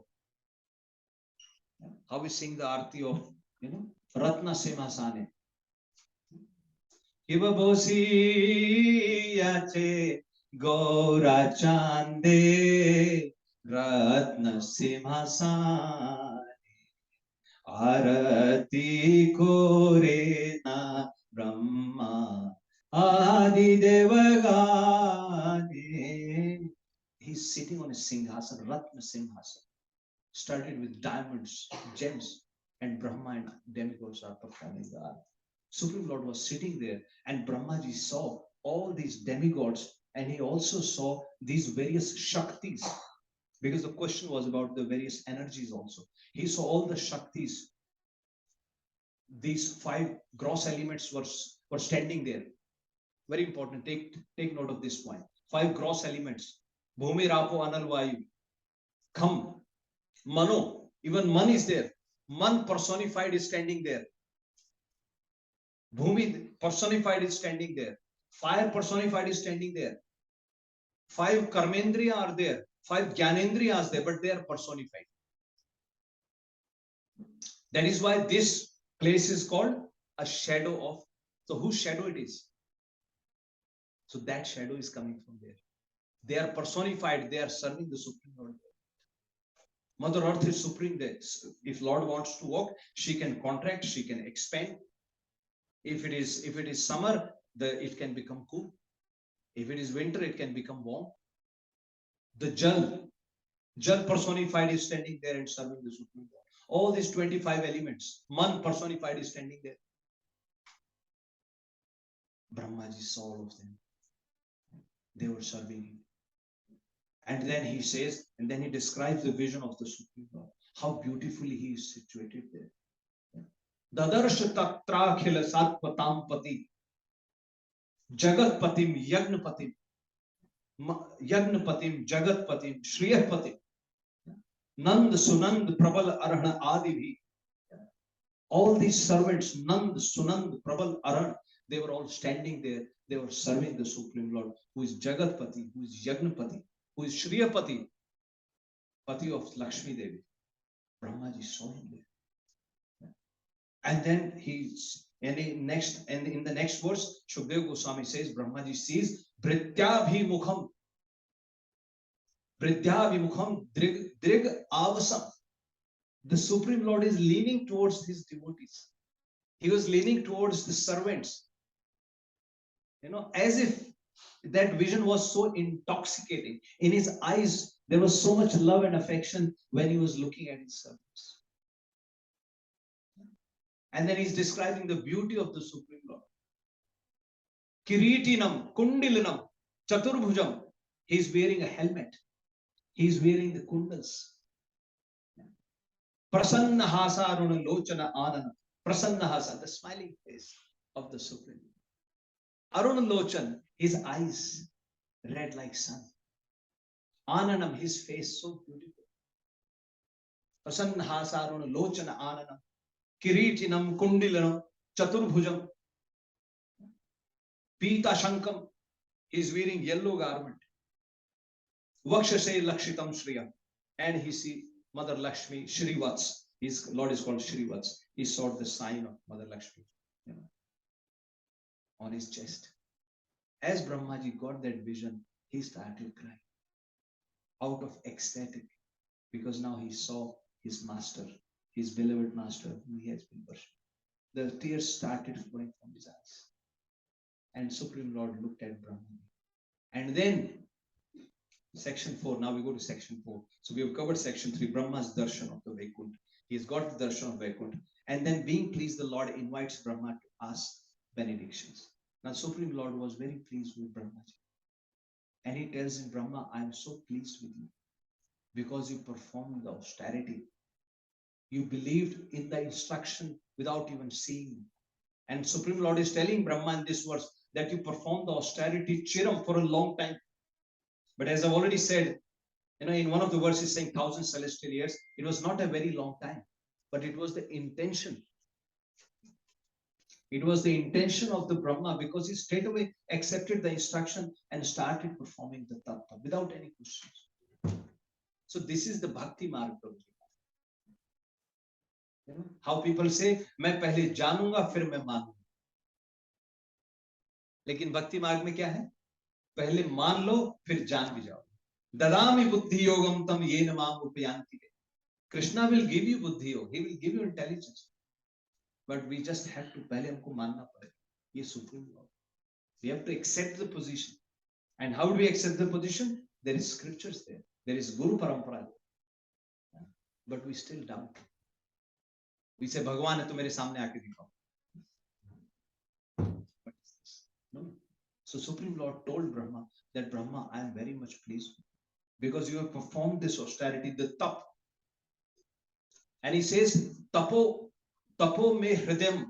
How we sing the Arti of, Ratna Simhasane. Hivabosi yache Gaura Chande Ratna Simhasane Arati Korena Brahma Adi Devagane. He's sitting on a Singhasan, Ratna Simhasan, studded with diamonds, gems, and Brahma and demigods are performing the art. Supreme Lord was sitting there, and Brahmaji saw all these demigods, and he also saw these various Shaktis, because the question was about the various energies also. He saw all the Shaktis. These 5 gross elements were standing there. Very important. Take note of this point. 5 gross elements. Bhumi, Rapo, Anal, Vayu. Kham, Mano. Even Man is there. Man personified is standing there. Bhumi personified is standing there. Fire personified is standing there. 5 Karmendriya are there. 5 Jnanendriya are there, but they are personified. That is why this place is called a shadow of. So whose shadow it is? So that shadow is coming from there. They are personified. They are serving the Supreme Lord. Mother Earth is supreme. If Lord wants to walk, she can contract, she can expand. If it is summer, it can become cool. If it is winter, it can become warm. The Jal personified is standing there and serving the Supreme Lord. All these 25 elements, Man personified is standing there. Brahmaji saw all of them. They were serving him. And then he says, and then he describes the vision of the Supreme Lord, how beautifully he is situated there. Dadarsh tatrakhila satpatam pati jagat patim yagnapatim jagat patim shriyah patim Nand Sunand Prabal Arhana Adibhi. All these servants, Nand Sunand Prabal Arhana, they were all standing there. They were serving the Supreme Lord, who is Jagatpati, who is Yagnapati, who is Shriyapati. pati of Lakshmi Devi. Brahmaji saw him there. And then in the next verse, Shukdev Goswami says, Brahmaji sees Vrityabhimukham. Vrityabhimukham drig avasam. The Supreme Lord is leaning towards his devotees. He was leaning towards the servants. As if that vision was so intoxicating. In his eyes, there was so much love and affection when he was looking at his servants. And then he's describing the beauty of the Supreme Lord. Kiritinam, kundilinam, chaturbhujam. He's wearing a helmet. He's wearing the kundals. Prasanna hasa aruna lochana anana. Prasanna hasa, the smiling face of the Supreme Lord. Aruna lochan, his eyes red like sun. Ananam, his face so beautiful. Prasanna hasa aruna lochana ananam. Kiritinam kundilanam chaturbhujam. Pita shankam, he is wearing yellow garment. Vakshase lakshitam shriyam. And he see Mother Lakshmi, Shrivatsa. His Lord is called Shrivatsa. He saw the sign of Mother Lakshmi on his chest. As Brahmaji got that vision, he started crying out of ecstatic, because now he saw his master, his beloved master, whom he has been worshipping. The tears started flowing from his eyes. And Supreme Lord looked at Brahmaji. And then, section 4, now we go to section 4. So we have covered section 3, Brahma's darshan of the Vaikuntha. He's got the darshan of Vaikuntha. And then, being pleased, the Lord invites Brahma to ask benedictions. Now, Supreme Lord was very pleased with Brahmaji. And he tells him, Brahma, I am so pleased with you because you performed the austerity. You believed in the instruction without even seeing. And Supreme Lord is telling Brahma in this verse that you performed the austerity chiram for a long time. But as I've already said, in one of the verses saying 1,000 celestial years, it was not a very long time, but it was the intention. It was the intention of the Brahma, because he straight away accepted the instruction and started performing the tattva without any questions. So this is the bhakti marg. How people say, मैं पहले जानूंगा फिर मैं मानूंगा. लेकिन भक्ति मार्ग में क्या है? पहले मान लो फिर जान भी जाओ. ददामि बुद्धि योगम तम येन माम उपयान्ति. Krishna will give you buddhi yoga. He will give you intelligence. But we just have to, पहले हमको मानना पड़ेगा. ये Supreme Lord. We have to accept the position. And how do we accept the position? There is scriptures there. There is Guru Parampara. But we still doubt. We say, Bhagwan है तो मेरे सामने आके दिखाओ. What is this? No. So Supreme Lord told Brahma that, Brahma, I am very much pleased because you have performed this austerity, the tap. And he says, tapo me hridayam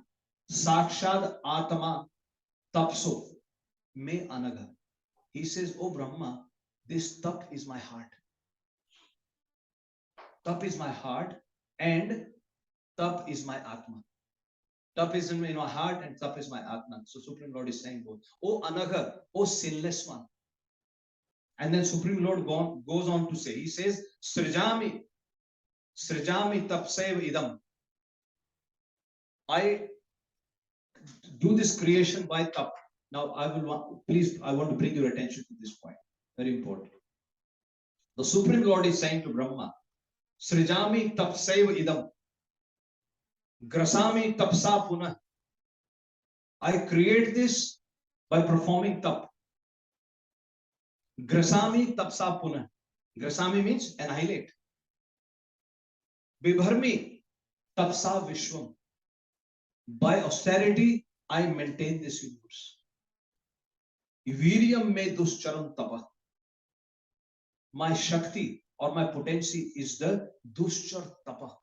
sakshad atma tapso me anaga. He says, oh Brahma, this tap is my heart. Tap is my heart and tap is my atma. Tap is in my heart and tap is my atma. So Supreme Lord is saying both. Oh anaga, oh sinless one. And then Supreme Lord goes on to say, he says, Srijami tapsaiva idam. I do this creation by tap. Now I want to bring your attention to this point. Very important. The Supreme Lord is saying to Brahma, Srijami tapsaiva idam. Grasami tapsa punah. I create this by performing tap. Grasami tapsa punah. Grasami means annihilate. Bibharmi tapsa vishwam. By austerity, I maintain this universe. Viryam me duscharam tapa. My Shakti or my potency is the duschar tapa.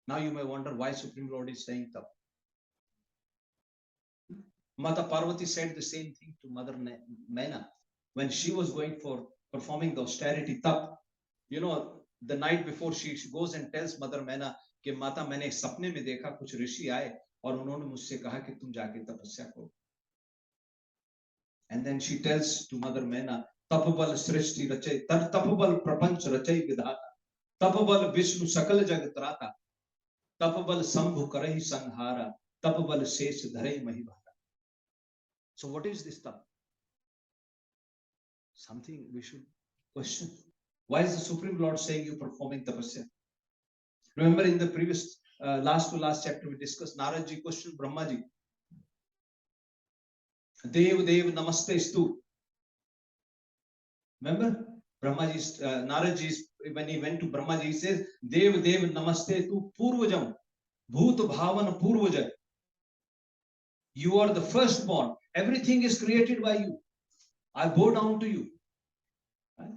Now you may wonder why Supreme Lord is saying tapa. Mata Parvati said the same thing to Mother Mena when she was going for performing the austerity tap. The night before she goes and tells Mother Mena कि माता मैंने सपने में देखा कुछ ऋषि आए और उन्होंने मुझसे कहा कि तुम जाके तपस्या करो. And then she tells to Mother Mena तपबल सृष्टि रचय तपबल प्रपंच रचय विधाता तपबल विष्णु सकल जग त्राता तपबल शंभु करहि संहारा तपबल शेष धरहि महिभारा. So what is this tap? Something we should question. Why is the Supreme Lord saying you performing tapasya? Remember in the previous last to last chapter we discussed, Narad ji questioned Brahma ji. Dev Dev Namaste Stu. Remember? Brahmaji, Naradji, when he went to Brahmaji, he says, Dev Dev Namaste Tu Purvajam, Bhoot Bhavan Purvajay. You are the firstborn. Everything is created by you. I bow down to you. Right?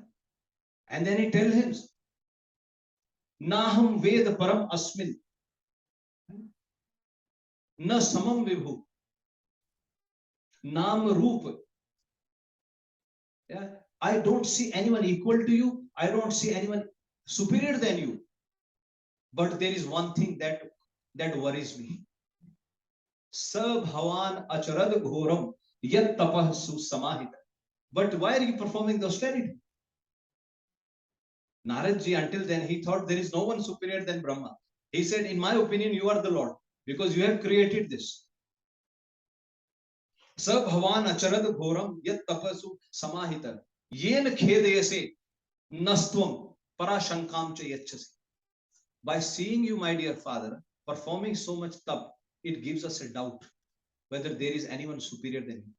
And then he tells him, Naham Ved Param Asmin, Na Samam Vibhu, Nam Roop. Yeah? I don't see anyone equal to you. I don't see anyone superior than you. But there is one thing that worries me. Sa bhavan acharad ghoram yat tapah susamahita. But why are you performing the austerity? Naradji, until then, he thought there is no one superior than Brahma. He said, in my opinion, you are the Lord because you have created this. Sa bhavan acharad ghoram yat tapah susamahita. Yen khedayase nastvam parashankam cha yachasi. By seeing you, my dear father, performing so much tap, it gives us a doubt whether there is anyone superior than you.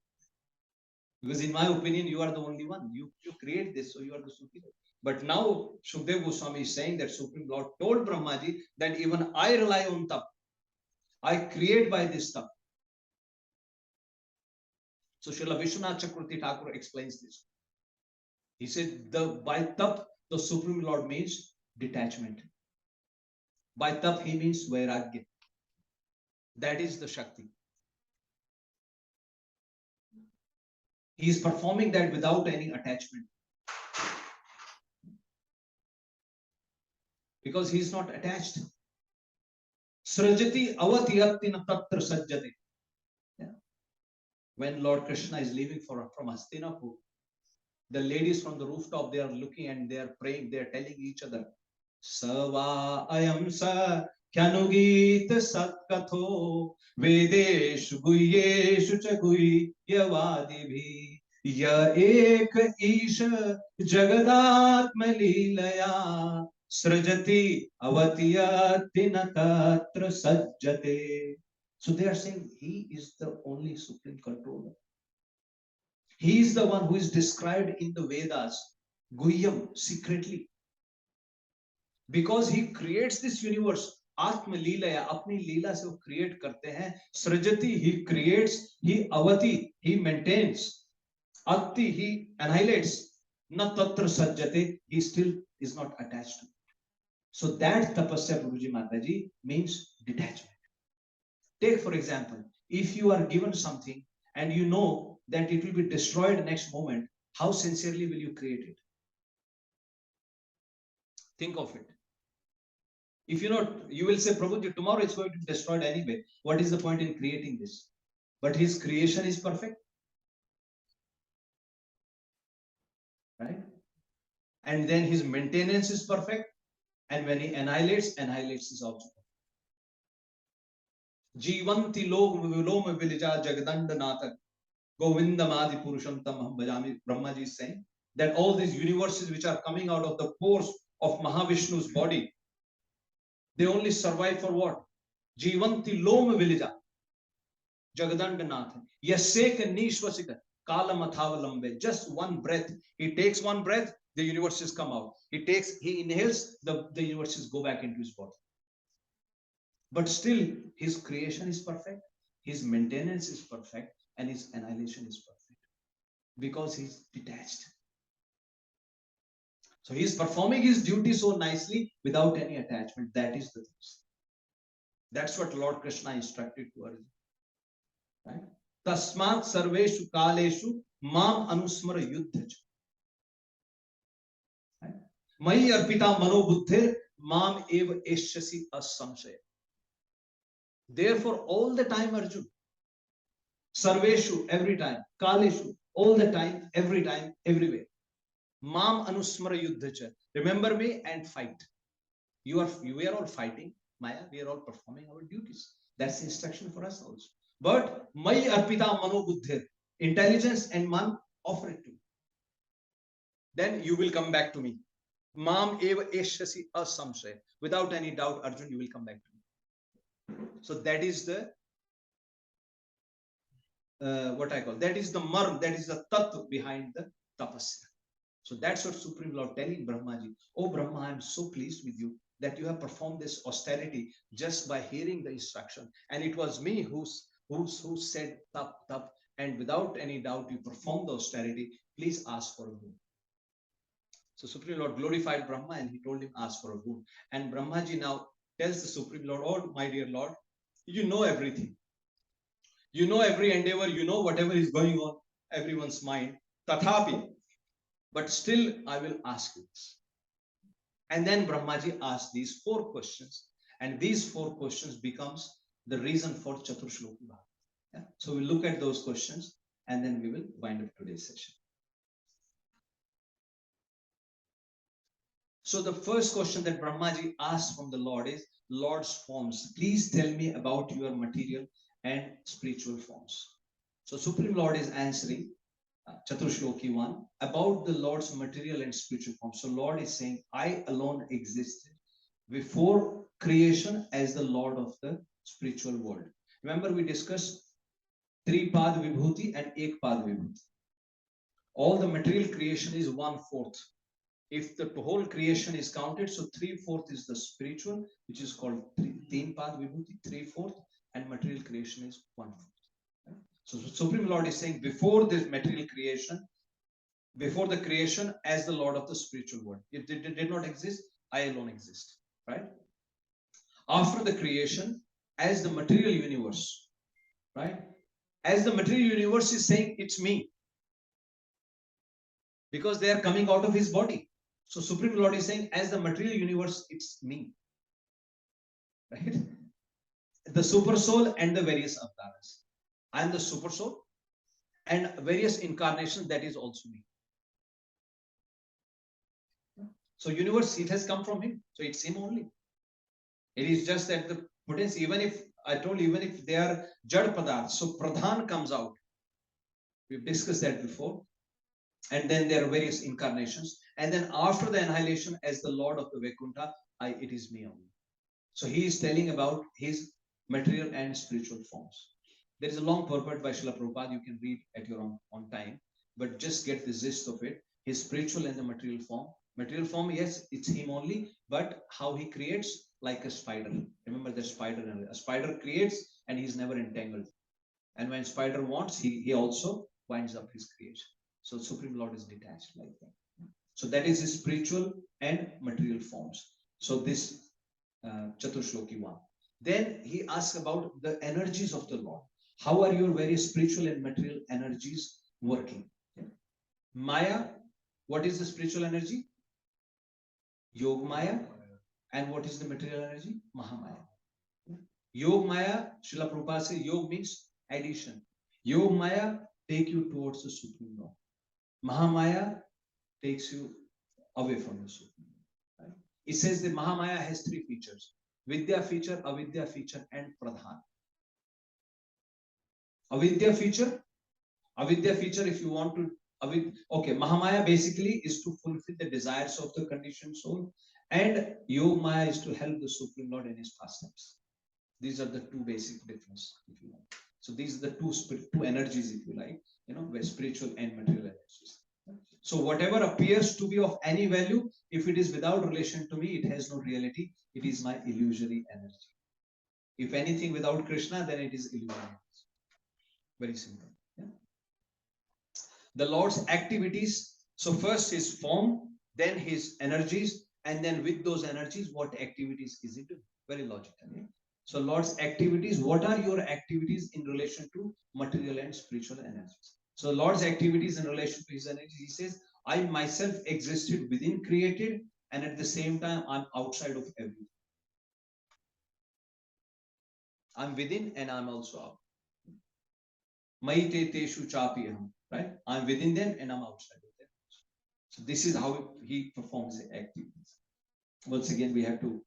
Because in my opinion, you are the only one. You create this, so you are the superior. But now, Shukdev Goswami is saying that Supreme Lord told Brahmaji that even I rely on tap. I create by this tap. So Srila Vishwanath Chakravarti Thakur explains this. He said, by tap, the Supreme Lord means detachment. By tap, he means vairagya. That is the Shakti. He is performing that without any attachment. Because he is not attached. Srajati avatiyatina tatra sajjate. When Lord Krishna is leaving from Hastinapur, the ladies from the rooftop, they are looking and they are praying, they are telling each other, Sava ayam sa kyanugit satkatho vedeshu guyeshu cha guyyavadibhi ya ek isha jagadatma leelaya srajati avatiyatina tatra sajjate. So they are saying he is the only supreme controller. He is the one who is described in the Vedas, Guhyam, secretly. Because he creates this universe, Atma Leelaya, apni Leela se wo create karte hain. Srajati, he creates, he avati, he maintains. Atti, he annihilates. Na tatra sajjate, he still is not attached to it. So that tapasya, Guruji Mataji, means detachment. Take for example, if you are given something and you know that it will be destroyed next moment, how sincerely will you create it? Think of it. If you know, you will say, Prabhuji, tomorrow it's going to be destroyed anyway. What is the point in creating this? But his creation is perfect. Right? And then his maintenance is perfect. And when he annihilates his object. Jivanti log viloma vilija jagadanda natak govindamadi purusham tam bhajami. Brahmaji is saying that all these universes which are coming out of the pores of Mahavishnu's body, they only survive for what? Jivanti loma vilija jagadanda natak yaseka nishvasika kalamatavalambe. Just one breath. He takes one breath, the universes come out. He inhales, the universes go back into his body. But still, his creation is perfect, his maintenance is perfect, and his annihilation is perfect. Because he's detached. So he's performing his duty so nicely without any attachment. That is the thing. That's what Lord Krishna instructed to Arjuna. Right? Tasmat sarveshu kaleshu mam anusmara yuddhacha. Mai arpita mano buddhir mam eva eshyasi asamshaya. Therefore, all the time, Arjuna, sarveshu, every time, kaleshu, all the time, everywhere. Mam anusmara yuddhacha. Remember me and fight. We are all fighting, Maya. We are all performing our duties. That's the instruction for us also. But Mai arpita mano buddhir. Intelligence and man, offer it to me. Then you will come back to me. Mam eva eshasi asamshay. Without any doubt, Arjun, you will come back to me. So that is the what I call, that is the marm, that is the tattva behind the tapasya. So that's what Supreme Lord telling Brahmaji. Oh Brahma, I am so pleased with you that you have performed this austerity just by hearing the instruction. And it was me who said tap tap, and without any doubt you performed the austerity. Please ask for a boon. So Supreme Lord glorified Brahma and he told him ask for a boon. And Brahmaji now tells the Supreme Lord, oh my dear Lord, you know everything. You know every endeavor, you know whatever is going on everyone's mind. Tathapi, but still I will ask you this. And then Brahmaji asked these 4 questions, and these 4 questions becomes the reason for Chaturshloki Bhagavatam. Yeah? So we'll look at those questions and then we will wind up today's session. So the first question that Brahmaji asked from the Lord is, Lord's forms, please tell me about your material and spiritual forms. So Supreme Lord is answering Chaturshloki 1 about the Lord's material and spiritual form. So Lord is saying, I alone existed before creation as the Lord of the spiritual world. Remember we discussed 3-pad vibhuti and 1-pad vibhuti. All the material creation is 1/4. If the whole creation is counted, so 3/4 is the spiritual, which is called 3-pad vibhuti, 3/4, and material creation is 1/4. So Supreme Lord is saying, before this material creation, before the creation, as the Lord of the spiritual world, if it did not exist, I alone exist, right? After the creation, as the material universe, right? As the material universe is saying, it's me, because they are coming out of his body. So Supreme Lord is saying, as the material universe, it's me, right? The super soul and the various avatars. I am the super soul and various incarnations, that is also me. So universe, it has come from him. So it's him only. It is just that the potency, even if I told you, even if they are jad padarth, so pradhan comes out. We've discussed that before. And then there are various incarnations. And then after the annihilation, as the Lord of the Vaikuntha, it is me only. So he is telling about his material and spiritual forms. There is a long purport by Srila Prabhupada. You can read at your own time, but just get the gist of it. His spiritual and the material form. Material form, yes, it's him only, but how he creates, like a spider. Remember the spider. A spider creates and he's never entangled. And when spider wants, he also winds up his creation. So Supreme Lord is detached like that. So that is his spiritual and material forms. So this Chaturshloki 1. Then he asks about the energies of the Lord. How are your various spiritual and material energies working? Yeah. Maya, what is the spiritual energy? Yog Maya. And what is the material energy? Mahamaya. Yog Maya, Srila Prabhupada says, Yog means addition. Yog Maya take you towards the Supreme Lord. Mahamaya takes you away from the Supreme Lord. Right? It says that Mahamaya has 3 features. Vidya feature, Avidya feature, and Pradhan. Avidya feature, if you want to, okay, Mahamaya basically is to fulfill the desires of the conditioned soul, and Yog Maya is to help the Supreme Lord in his pastimes. These are the 2 basic differences, if you like. So these are the two energies, if you like, where spiritual and material energies. So whatever appears to be of any value, if it is without relation to me, it has no reality. It is my illusory energy. If anything without Krishna, then it is illusory. Very simple. Yeah? The Lord's activities. So first his form, then his energies, and then with those energies, what activities is it doing? Very logical. Yeah? So Lord's activities, what are your activities in relation to material and spiritual energies? So Lord's activities in relation to his energies, he says, I myself existed within created, and at the same time, I'm outside of everything. I'm within and I'm also out. Maite teshu chapiham, right? I'm within them and I'm outside of them. So this is how he performs the activities. Once again, we have to,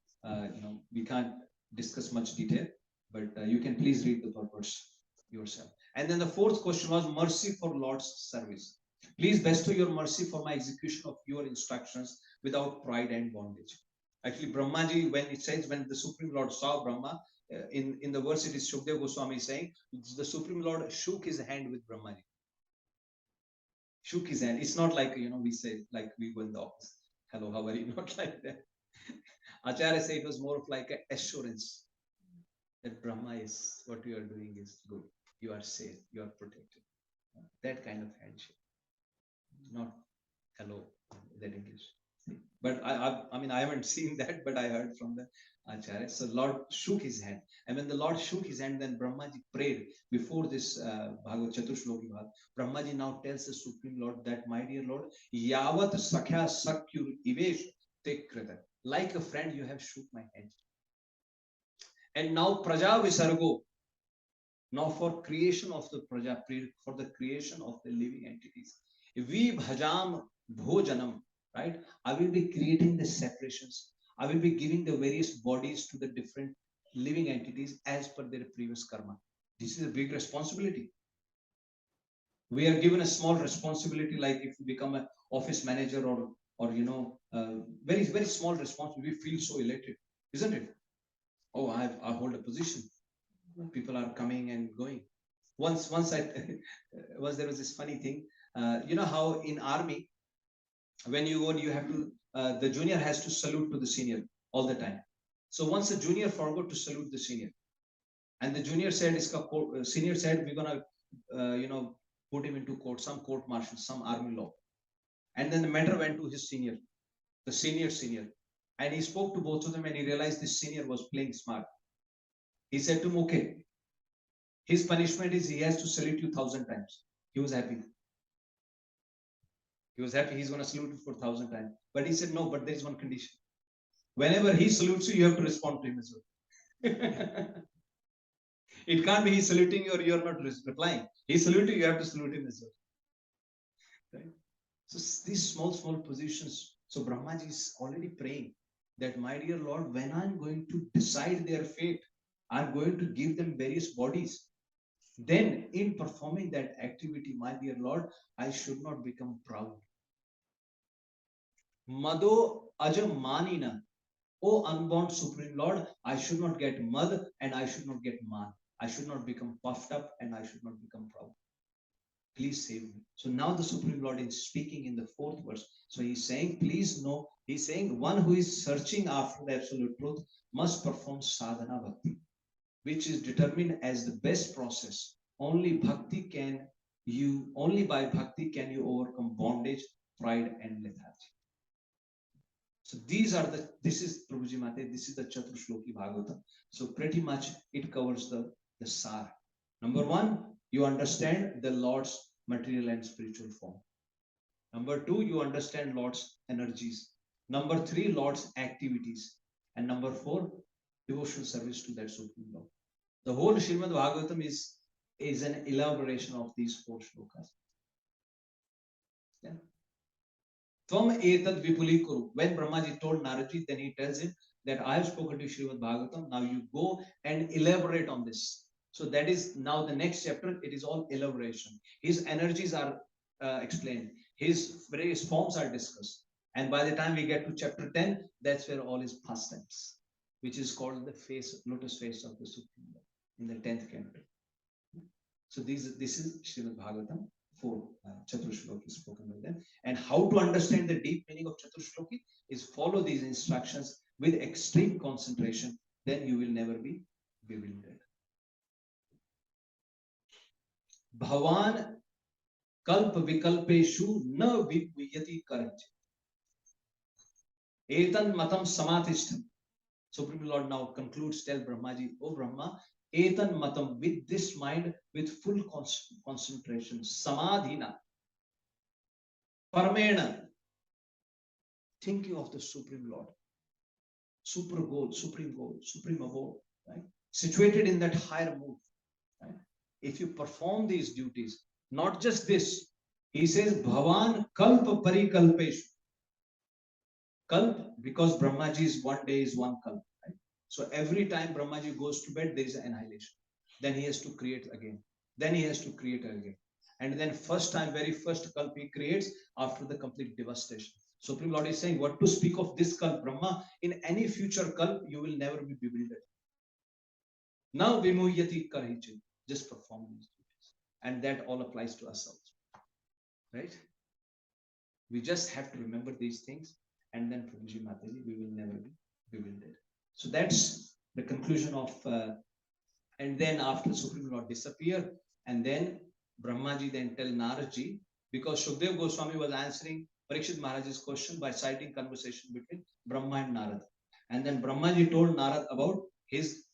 we can't discuss much detail, but you can please read the purpose yourself. And then the fourth question was mercy for Lord's service. Please bestow your mercy for my execution of your instructions without pride and bondage. Actually, Brahmaji, when it says, when the Supreme Lord saw Brahma, in the verse it is Shukdev Goswami saying, the Supreme Lord shook his hand with Brahmaji. Shook his hand. It's not like, we say, like we go in the office. Hello, how are you? Not like that. Acharya said it was more of like an assurance that Brahma is, what you are doing is good. You are safe. You are protected. That kind of handshake. Not hello, that English. But I mean, I haven't seen that, but I heard from the Acharya. So Lord shook his hand. And when the Lord shook his hand, then Brahmaji prayed before this Bhagavad Chatushloki Bhagavad. Brahmaji now tells the Supreme Lord that, my dear Lord, Yavat Sakhya Sakyur Ivesh Tekrita. Like a friend, you have shook my hand. And now Praja Visargo. Now for creation of the Praja, for the creation of the living entities. Vi Bhajam Bhojanam. Right? I will be creating the separations. I will be giving the various bodies to the different living entities as per their previous karma. This is a big responsibility. We are given a small responsibility, like if you become an office manager or very, very small responsibility, we feel so elated, isn't it? Oh, I hold a position. People are coming and going. Once there was this funny thing. You know how in army, when you go, you have to, the junior has to salute to the senior all the time. So once the junior forgot to salute the senior, and the junior said, senior said, we're gonna, put him into court, some court martial, some army law. And then the matter went to his senior, the senior, and he spoke to both of them, and he realized this senior was playing smart. He said to him, okay, his punishment is he has to salute you 1,000 times. He was happy. He was happy he's going to salute you for 1,000 times. But he said, no, but there's one condition. Whenever he salutes you, you have to respond to him as well. It can't be he's saluting you or you're not replying. He's saluting you, you have to salute him as well. Right? So these small positions. So Brahmaji is already praying that, my dear Lord, when I'm going to decide their fate, I'm going to give them various bodies. Then in performing that activity, my dear Lord, I should not become proud. Mado ajam manina. O unborn Supreme Lord, I should not get mad and I should not get man. I should not become puffed up and I should not become proud. Please save me. So now the Supreme Lord is speaking in the fourth verse. So he's saying, please know, he's saying, one who is searching after the absolute truth must perform sadhana bhakti, which is determined as the best process. Only by bhakti can you overcome bondage, pride, and lethargy. So this is Prabhuji Mate, this is the Chatushloki Bhagavatam. So pretty much it covers the sar. Number one, you understand the Lord's material and spiritual form. Number two, you understand Lord's energies. Number three, Lord's activities. And number four, devotional service to that Supreme Lord. The whole Śrīmad-Bhāgavatam is an elaboration of these four shlokas. Yeah. Tvam etad vipuli kuru. When Brahmaji told Naradji, then he tells him that I have spoken to Śrīmad-Bhāgavatam. Now you go and elaborate on this. So that is now the next chapter. It is all elaboration. His energies are explained. His various forms are discussed. And by the time we get to chapter 10, that's where all his pastimes, which is called the lotus face of the Supreme Lord in the 10th canto. So this is Śrīmad-Bhāgavatam 4 Chatushloki spoken by them. And how to understand the deep meaning of Chatushloki is follow these instructions with extreme concentration. Then you will never be bewildered. Bhavan kalpa vikalpeshu na vipuyati karaj. Etan matam samatishtam. Supreme Lord now concludes, tell Brahmaji, O Brahma, etan matam, with this mind, with full concentration, samadhina, paramena, thinking of the Supreme Lord, supreme goal, supreme abode, right? Situated in that higher mood, right? If you perform these duties, not just this, He says, Bhavan kalpa parikalpeshu. Kalp, because Brahmaji is one day is one kalp. Right? So every time Brahmaji goes to bed, there is an annihilation. Then he has to create again. Then he has to create again. And then very first kalp he creates after the complete devastation. Supreme Lord is saying, what to speak of this kalp, Brahma? In any future kalp, you will never be bewildered. Now vimuhyati karhichit. Just perform these duties. And that all applies to us also. Right? We just have to remember these things, and then Prabhuji Mataji, we will never be bewildered. So that's the conclusion of, and then after Supreme Lord disappear, and then Brahmaji then tell Naradji, because Shukdev Goswami was answering Parikshit Maharaj's question by citing conversation between Brahma and Narad. And then Brahmaji told Narad about his,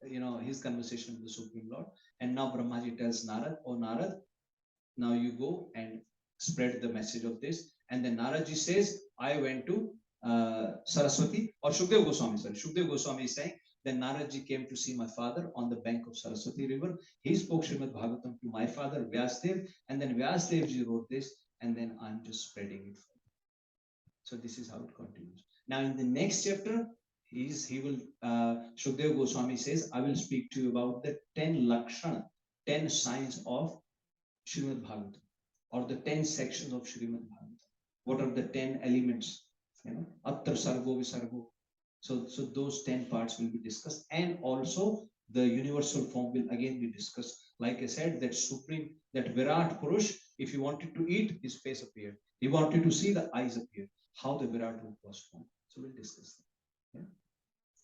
his conversation with the Supreme Lord. And now Brahmaji tells Narad, oh Narad, now you go and spread the message of this. And then Naradji says, I went to Saraswati, or Shukdev Goswami, sorry. Shukdev Goswami is saying, then Naradji came to see my father on the bank of Saraswati river. He spoke Śrīmad-Bhāgavatam to my father, Vyasdev, and then Vyasdevji wrote this, and then I'm just spreading it for you. So this is how it continues. Now in the next chapter, Shukdev Goswami says, I will speak to you about the 10 Lakshana, 10 signs of Śrīmad-Bhāgavatam, or the 10 sections of Śrīmad-Bhāgavatam. What are the 10 elements? Attra Sargo Visargo. So those 10 parts will be discussed, and also the universal form will again be discussed. Like I said, that Supreme, that Virat Purush, if he wanted to eat, his face appeared. He wanted to see, the eyes appeared. How the Virat Rupa was formed. So we'll discuss that. Yeah?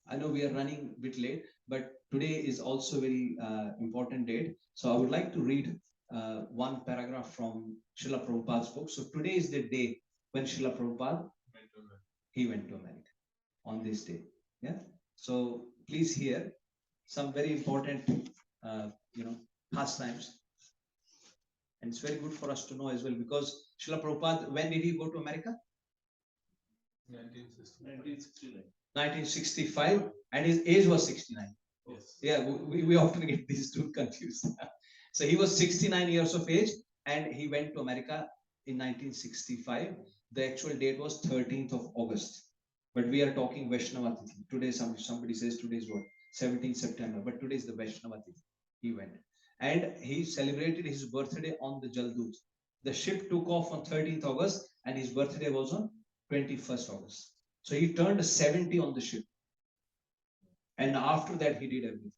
I know we are running a bit late, but today is also a very important date. So I would like to read one paragraph from Srila Prabhupada's book. So today is the day when Srila Prabhupada went to America on this day. Yeah. So please hear some very important, pastimes. And it's very good for us to know as well, because Srila Prabhupada, when did he go to America? 1965, and his age was 69. Yes. Yeah, we often get these two confused. So he was 69 years of age, and he went to America in 1965. The actual date was 13th of August. But we are talking Vaishnava Tithi. Today, somebody says today is what? 17th September. But today is the Vaishnava Tithi. He went. And he celebrated his birthday on the Jaldoot. The ship took off on 13th August, and his birthday was on 21st August. So he turned 70 on the ship. And after that, he did everything.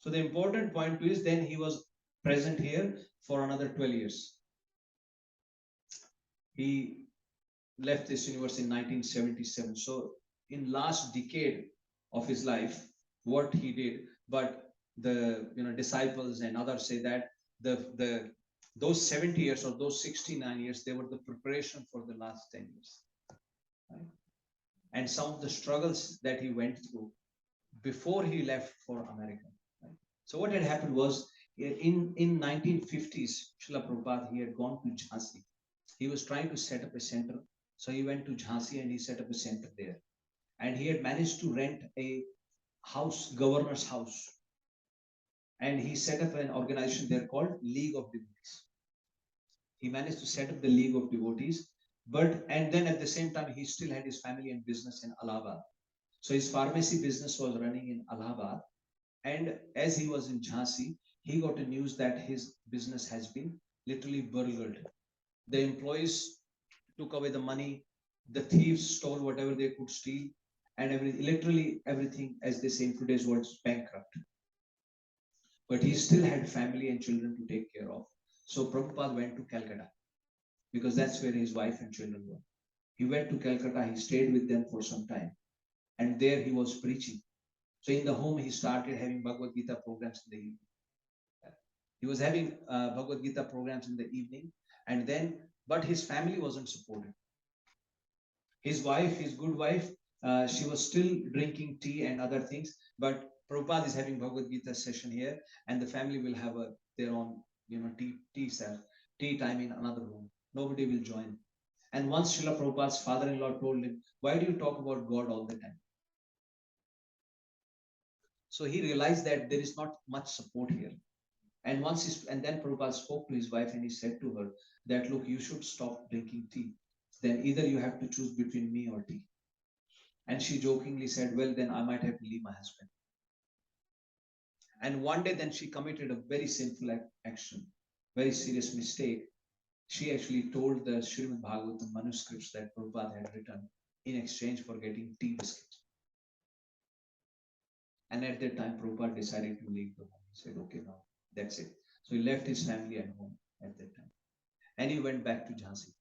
So the important point is, then he was present here for another 12 years. He left this universe in 1977. So in last decade of his life, what he did, but the disciples and others say that those 70 years or those 69 years, they were the preparation for the last 10 years. Right? And some of the struggles that he went through before he left for America. Right? So what had happened was, in 1950s, Srila Prabhupada, he had gone to Jhansi. He was trying to set up a center. So he went to Jhansi and he set up a center there. And he had managed to rent a house, governor's house. And he set up an organization there called League of Devotees. He managed to set up the League of Devotees. And then at the same time, he still had his family and business in Allahabad. So his pharmacy business was running in Allahabad. And as he was in Jhansi, he got a news that his business has been literally burgled. The employees took away the money. The thieves stole whatever they could steal. And literally everything, as they say in today's words, bankrupt. But he still had family and children to take care of. So Prabhupada went to Calcutta, because that's where his wife and children were. He went to Calcutta, he stayed with them for some time. And there he was preaching. So in the home, he started having Bhagavad Gita programs in the evening. He was having Bhagavad Gita programs in the evening, but his family wasn't supported. His wife, his good wife, she was still drinking tea and other things, but Prabhupada is having Bhagavad Gita session here, and the family will have their own, tea time in another room. Nobody will join. And once Srila Prabhupada's father-in-law told him, why do you talk about God all the time? So he realized that there is not much support here. And then Prabhupada spoke to his wife and he said to her that, look, you should stop drinking tea. Then either you have to choose between me or tea. And she jokingly said, well, then I might have to leave my husband. And one day then she committed a very sinful action, very serious mistake. She actually told the Śrīmad-Bhāgavatam manuscripts that Prabhupada had written in exchange for getting tea biscuits. And at that time, Prabhupada decided to leave the home. He said, okay, now that's it. So he left his family at home at that time. And he went back to Jhansi.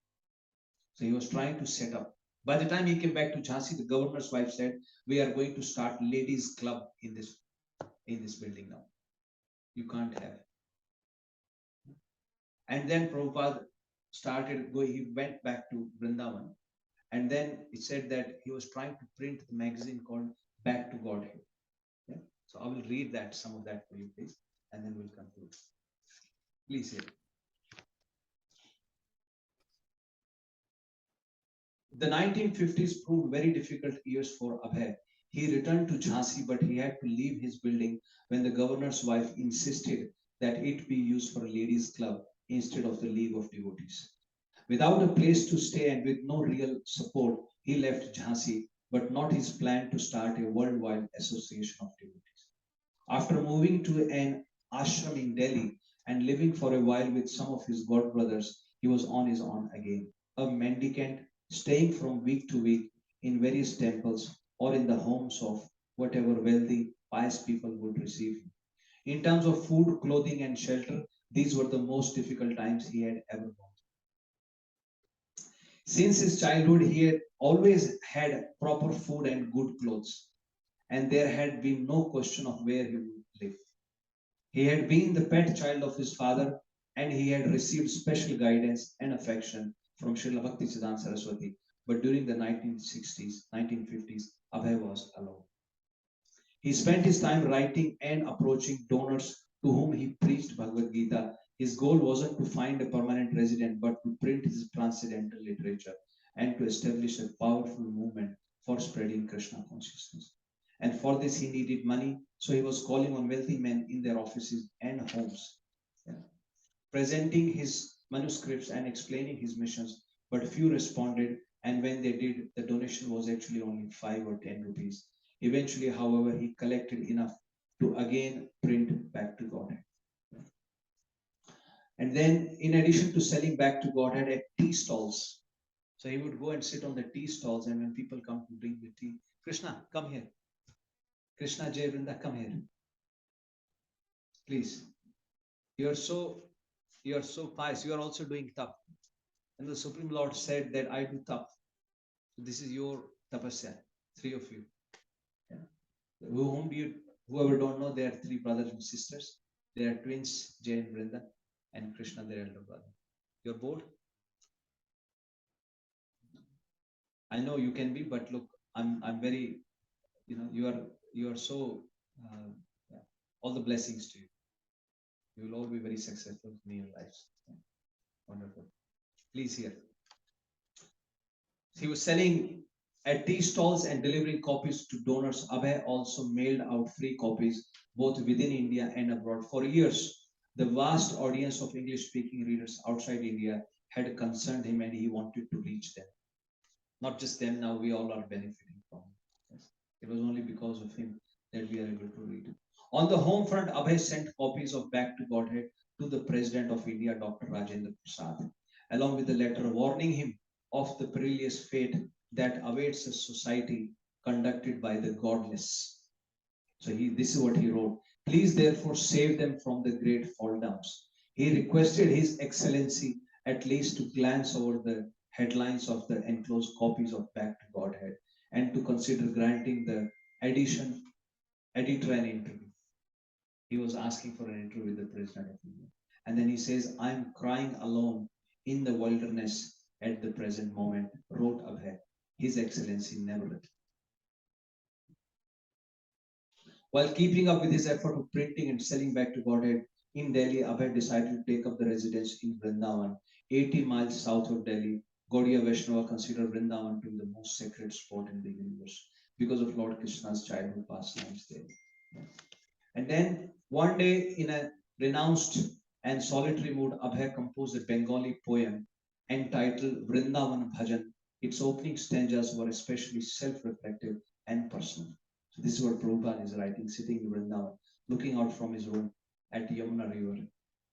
So he was trying to set up. By the time he came back to Jhansi, the governor's wife said, we are going to start ladies' club in this building now. You can't have. And then Prabhupada he went back to Vrindavan. And then it said that he was trying to print the magazine called Back to Godhead. Yeah? So I will read some of that for you, please, and then we'll conclude. Please hear. The 1950s proved very difficult years for Abhay. He returned to Jhansi, but he had to leave his building when the governor's wife insisted that it be used for a ladies' club instead of the League of Devotees. Without a place to stay and with no real support, he left Jhansi, but not his plan to start a worldwide association of devotees. After moving to an ashram in Delhi and living for a while with some of his god brothers, he was on his own again, a mendicant, staying from week to week in various temples or in the homes of whatever wealthy, pious people would receive him. In terms of food, clothing, and shelter, these were the most difficult times he had ever gone. Since his childhood, he had always had proper food and good clothes, and there had been no question of where he would live. He had been the pet child of his father, and he had received special guidance and affection from Srila Bhaktisiddhanta Saraswati. But during the 1960s, 1950s, Abhay was alone. He spent his time writing and approaching donors to whom he preached Bhagavad Gita. His goal wasn't to find a permanent resident, but to print his transcendental literature and to establish a powerful movement for spreading Krishna consciousness. And for this, he needed money, so he was calling on wealthy men in their offices and homes, presenting his manuscripts and explaining his missions, but few responded, and when they did, the donation was actually only 5 or 10 rupees. Eventually, however, he collected enough to again print Back to Godhead. And then, in addition to selling Back to Godhead at tea stalls, so he would go and sit on the tea stalls, and when people come to drink the tea, Krishna, come here. Krishna Jai Vrinda, come here. Please. You're so pious. You are also doing tap. And the Supreme Lord said that I do tap. So this is your tapasya, 3 of you. Yeah. Whoever don't know, they are 3 brothers and sisters. They are twins, Jai and Vrinda, and Krishna, their elder brother. You're bored? I know you can be, but look, I'm very, you are so, yeah, all the blessings to you. You will all be very successful in your lives. Yeah. Wonderful. Please hear. He was selling at tea stalls and delivering copies to donors. Abhay also mailed out free copies both within India and abroad. For years, the vast audience of English-speaking readers outside India had concerned him, and he wanted to reach them. Not just them, now we all are benefiting from it. Yes. It was only because of him that we are able to read it. On the home front, Abhay sent copies of Back to Godhead to the President of India, Dr. Rajendra Prasad, along with a letter warning him of the perilous fate that awaits a society conducted by the godless. So this is what he wrote. Please therefore save them from the great fall downs. He requested His Excellency at least to glance over the headlines of the enclosed copies of Back to Godhead and to consider granting the editor an interview. He was asking for an interview with the President of India. And then he says, I'm crying alone in the wilderness at the present moment, wrote Abhay. His Excellency never returned. While keeping up with his effort of printing and selling Back to Godhead in Delhi, Abhay decided to take up the residence in Vrindavan, 80 miles south of Delhi. Gaudiya Vaishnava consider Vrindavan to be the most sacred spot in the universe because of Lord Krishna's childhood pastimes there. And then one day in a renounced and solitary mood, Abhay composed a Bengali poem entitled Vrindavan Bhajan. Its opening stanzas were especially self-reflective and personal. So this is what Prabhupada is writing, sitting in Vrindavan, looking out from his room at Yamuna River.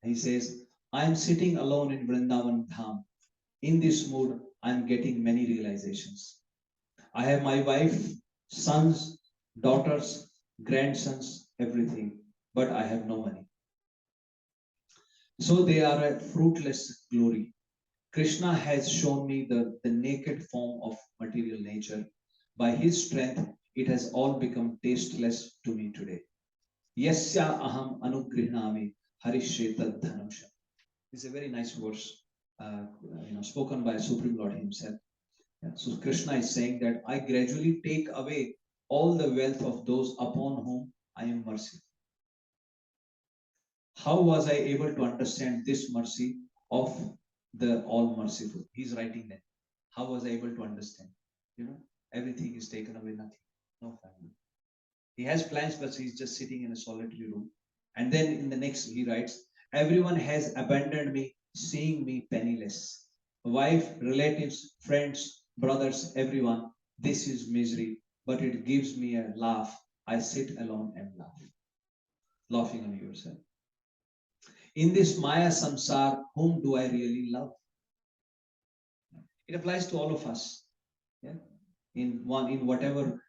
He says, I am sitting alone in Vrindavan Dham. In this mood, I am getting many realizations. I have my wife, sons, daughters, grandsons, everything, but I have no money. So they are a fruitless glory. Krishna has shown me the naked form of material nature. By his strength, it has all become tasteless to me today. Yasya aham anugrihnami harishetad dhanamsha. It's a very nice verse, spoken by Supreme Lord himself. Yeah. So Krishna is saying that I gradually take away all the wealth of those upon whom I am merciful. How was I able to understand this mercy of the all merciful? He's writing that. How was I able to understand? Everything is taken away, nothing, no family. He has plans, but he's just sitting in a solitary room. And then in the next, he writes, everyone has abandoned me, seeing me penniless. Wife, relatives, friends, brothers, everyone, this is misery, but it gives me a laugh. I sit alone and laugh, laughing on yourself. In this Maya Samsar, whom do I really love? It applies to all of us. Yeah? In whatever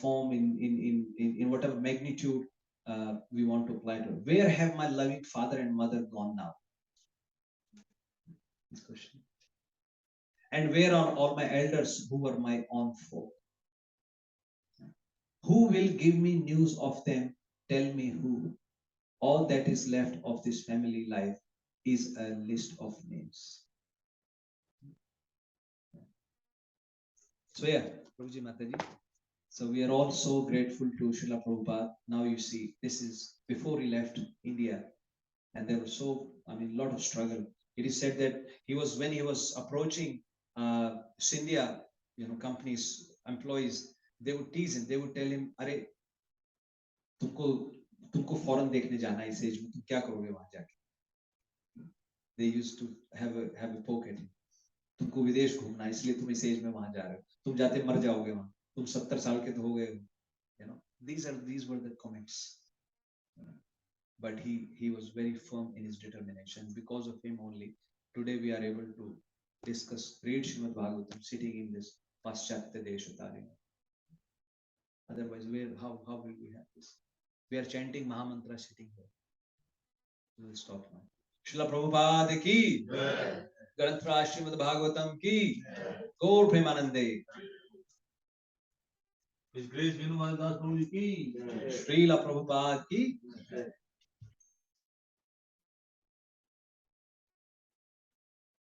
form, in whatever magnitude we want to apply to. Where have my loving father and mother gone now? This question. And where are all my elders who were my own folk? Who will give me news of them? Tell me who. All that is left of this family life is a list of names. So yeah, Prabhuji Mataji. So we are all so grateful to Srila Prabhupada. Now you see, this is before he left India, and there was a lot of struggle. It is said that when he was approaching Scindia, companies, employees, they would tease him. They would tell him, "Are, तुमको foreign देखने जाना है इस as में, तुम क्या करोगे वहां जाके?" They used to have a poke at him. तुमको विदेश घूमना है, इसलिए तुम इस एज में वहां जा रहे हो, तुम जाते मर जाओगे वहां, तुम 70 साल के तो हो गए हो. These were the comments. But he was very firm in his determination. Because of him only, today we are able to read Śrīmad-Bhāgavatam sitting in this Paschatya Deshatari. Otherwise, how will we have this? We are chanting Mahamantra sitting here. We will stop now. Srila Prabhupada ki, Granthra Śrīmad-Bhāgavatam ki, Gaur Premanande. His Grace Vinu Maharaj ki, Srila Prabhupada ki.